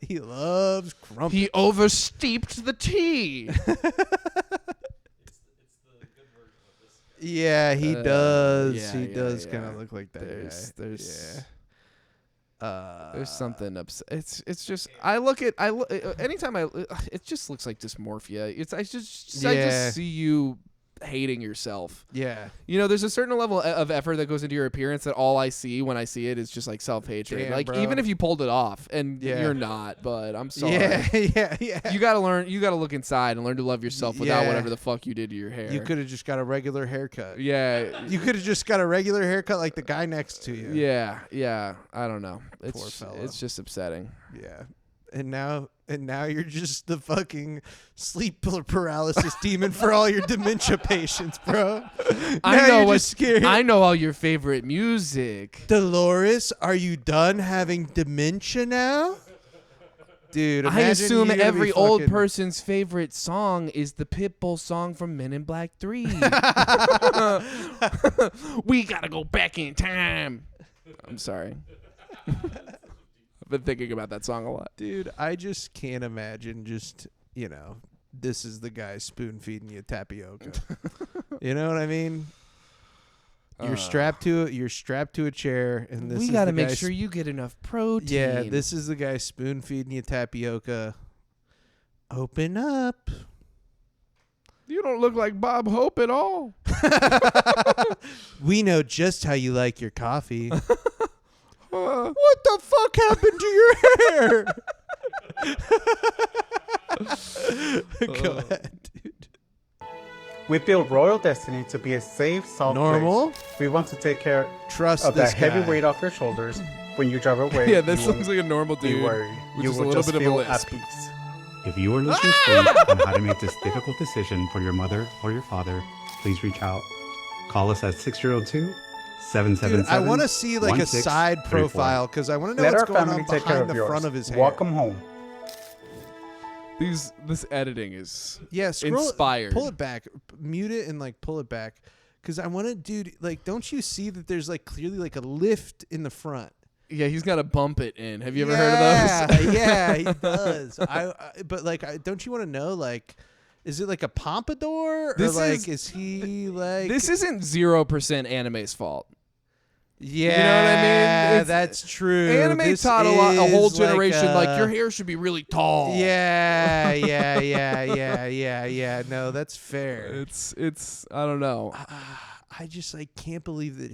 He loves crumpets. He oversteeped the tea. Yeah, he does. Yeah, he does yeah. kind of look like that guy. There's something upset. It's just anytime it just looks like dysmorphia. I just see you hating yourself. Yeah. There's a certain level of effort that goes into your appearance that all I see when I see it is just like self-hatred. Damn, like bro. even if you pulled it off, and you're not, but I'm sorry. Yeah. You gotta look inside and learn to love yourself without whatever the fuck you did to your hair. You could have just got a regular haircut. Yeah. You could have just got a regular haircut like the guy next to you. Yeah. I don't know. Poor fellow. It's just upsetting. Yeah. And now you're just the fucking sleep paralysis demon for all your dementia patients, bro. I know what's scary. I know all your favorite music. Dolores, are you done having dementia now? Dude, I assume every old person's favorite song is the Pitbull song from Men in Black 3. We gotta go back in time. I'm sorry. I've been thinking about that song a lot. Dude, I just can't imagine this is the guy spoon feeding you tapioca. You know what I mean? You're strapped to a chair, and this. We got gotta to make sure you get enough protein. Yeah, this is the guy spoon feeding you tapioca. Open up. You don't look like Bob Hope at all. We know just how you like your coffee. What the fuck happened to your hair? Go ahead, dude. We built Royal Destiny to be a safe, soft Normal. place. We want to take care Trust of this that heavy guy. weight off your shoulders when you drive away. Yeah, this looks like a normal dude. Be worried. With You just will a little just bit of a feel lisp. at peace. If you are losing sleep on how to make this difficult decision for your mother or your father, please reach out. Call us at 602-777-1634. Dude, I want to see like a side profile because I want to know Let what's our going family on take care behind of the yours. front of his hair. Welcome home. This editing is scroll, inspired. Pull it back, mute it, and like pull it back because I want to, dude. Like, don't you see that there's like clearly like a lift in the front? Yeah, he's got to bump it in. Have you ever heard of those? Yeah, he does. But like, don't you want to know like? Is it like a pompadour? This or like, is he like? This isn't 0% anime's fault. Yeah, you know what I mean? That's true. Anime This taught a whole is like generation like your hair should be really tall. Yeah. No, that's fair. It's I don't know. I just like can't believe that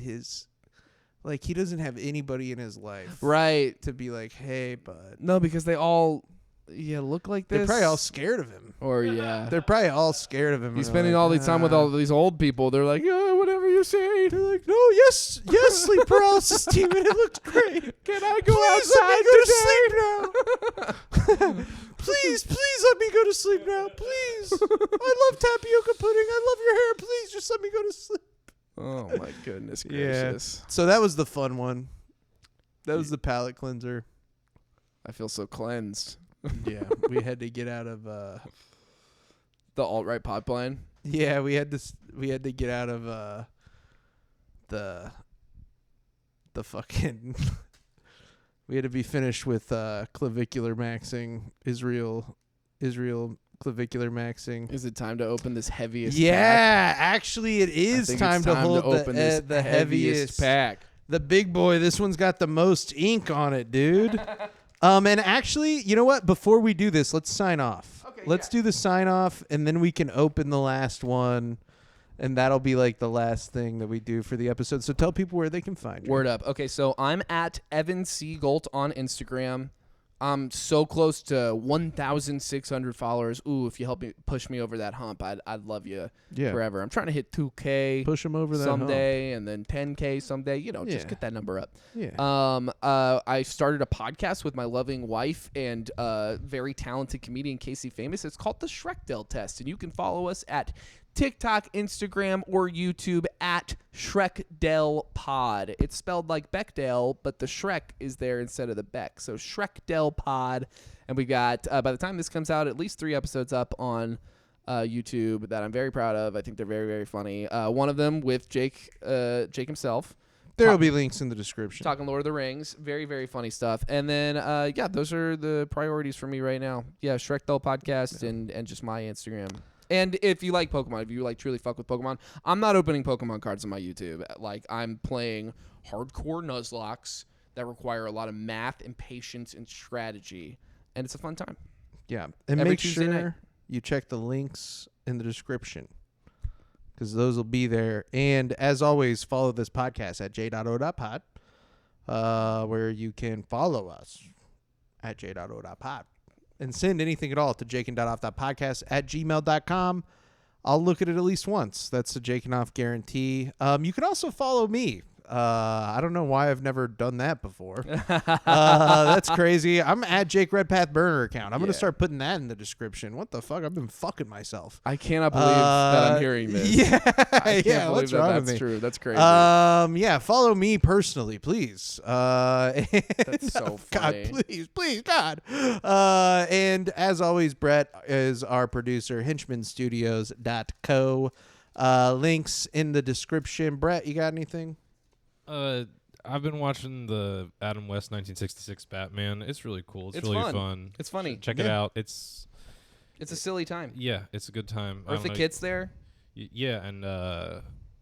he doesn't have anybody in his life, right, to be like, hey, bud. No, because they all look like this. They're probably all scared of him. Or they're probably all scared of him. He's spending all the time with all these old people. They're like, whatever you say. They're like, no, yes, sleep paralysis demon. It looks great. Can I go outside today? Please let me go to sleep now. Please. I love tapioca pudding. I love your hair. Please just let me go to sleep. Oh my goodness gracious. this. So that was the fun one. That was the palate cleanser. I feel so cleansed. Yeah, we had to get out of the alt-right pipeline. Yeah, we had to get out of the fucking we had to be finished with clavicular maxing, Israel clavicular maxing. Is it time to open this heaviest pack? pack? Actually it is time to hold open the heaviest pack. The big boy. This one's got the most ink on it, dude. And actually, you know what? Before we do this, let's sign off. Okay, let's do the sign off, and then we can open the last one, and that'll be like the last thing that we do for the episode. So tell people where they can find you. Word up. Okay, so I'm at Evan C. Goldt on Instagram. I'm so close to 1,600 followers. Ooh, if you help me push me over that hump, I'd love you forever. I'm trying to hit 2K. Push them over that someday, hump. and then 10K someday. You know, just get that number up. Yeah. I started a podcast with my loving wife and very talented comedian Casey Famous. It's called the Shrekdel Test, and you can follow us at TikTok, Instagram, or YouTube at Shrekdel Pod. It's spelled like Bechdel, but the Shrek is there instead of the Beck. So Shrekdel Pod. And we got, by the time this comes out, at least 3 episodes up on YouTube that I'm very proud of. I think they're very, very funny. One of them with Jake himself. There will be links in the description. Talking Lord of the Rings. Very, very funny stuff. And then, those are the priorities for me right now. Yeah, Shrekdel Podcast and just my Instagram. And if you like Pokemon, if you like truly fuck with Pokemon, I'm not opening Pokemon cards on my YouTube. Like, I'm playing hardcore Nuzlocks that require a lot of math and patience and strategy, and it's a fun time. Yeah, and Every make Tuesday night. sure you check the links in the description because those will be there. And as always, follow this podcast at j.o.pod, where you can follow us at j.o.pod. And send anything at all to jakin.off.podcast@gmail.com. I'll look at it at least once. That's a Jakin Off guarantee. You can also follow me. I don't know why I've never done that before. That's crazy. I'm at Jake Redpath burner account. I'm going to start putting that in the description. What the fuck? I've been fucking myself. I cannot believe that I'm hearing this. Yeah, I can't believe what's wrong with that's me? true. That's crazy. Follow me personally, please. That's so funny. God, please, God. And as always, Brett is our producer, henchmanstudios.co. Links in the description. Brett, you got anything? I've been watching the Adam West 1966 Batman. It's really cool. It's really fun. It's funny. Check it out. It's a silly time. Yeah, it's a good time. Or if the kid's there. Yeah, and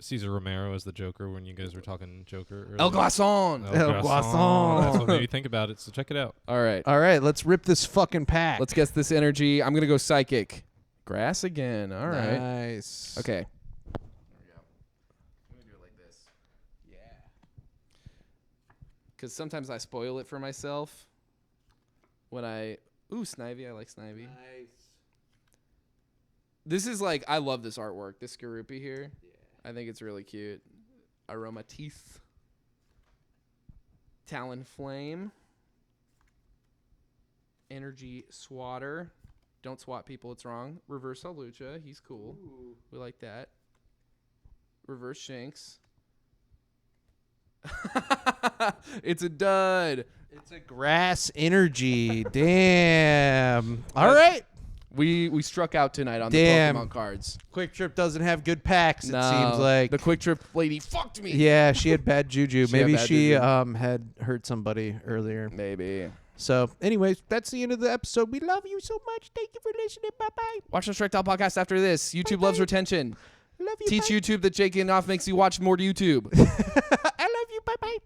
Cesar Romero as the Joker when you guys were talking Joker earlier. El Guasón. El Guasón. That's what made me think about it, so check it out. All right, let's rip this fucking pack. Let's get this energy. I'm going to go psychic. Grass again. All right. Nice. Okay. Because sometimes I spoil it for myself when Ooh, Snivy. I like Snivy. Nice. This is like, I love this artwork. This Garupi here. Yeah. I think it's really cute. Aroma Teeth. Talon Flame. Energy Swatter. Don't swat people, it's wrong. Reverse Lucha. He's cool. Ooh. We like that. Reverse Shanks. It's a dud. It's a grass energy. Damn. All right. We struck out tonight on the Pokemon cards. Quick Trip doesn't have good packs, it No, seems like. the Quick Trip lady fucked me. Yeah, she had bad juju. Maybe had bad she juju. had hurt somebody earlier. Maybe. So, anyways, that's the end of the episode. We love you so much. Thank you for listening. Bye-bye. Watch the Shrekdel podcast after this. YouTube loves retention. Love you. Teach YouTube that Jakin Off makes you watch more YouTube. I love you. Bye-bye.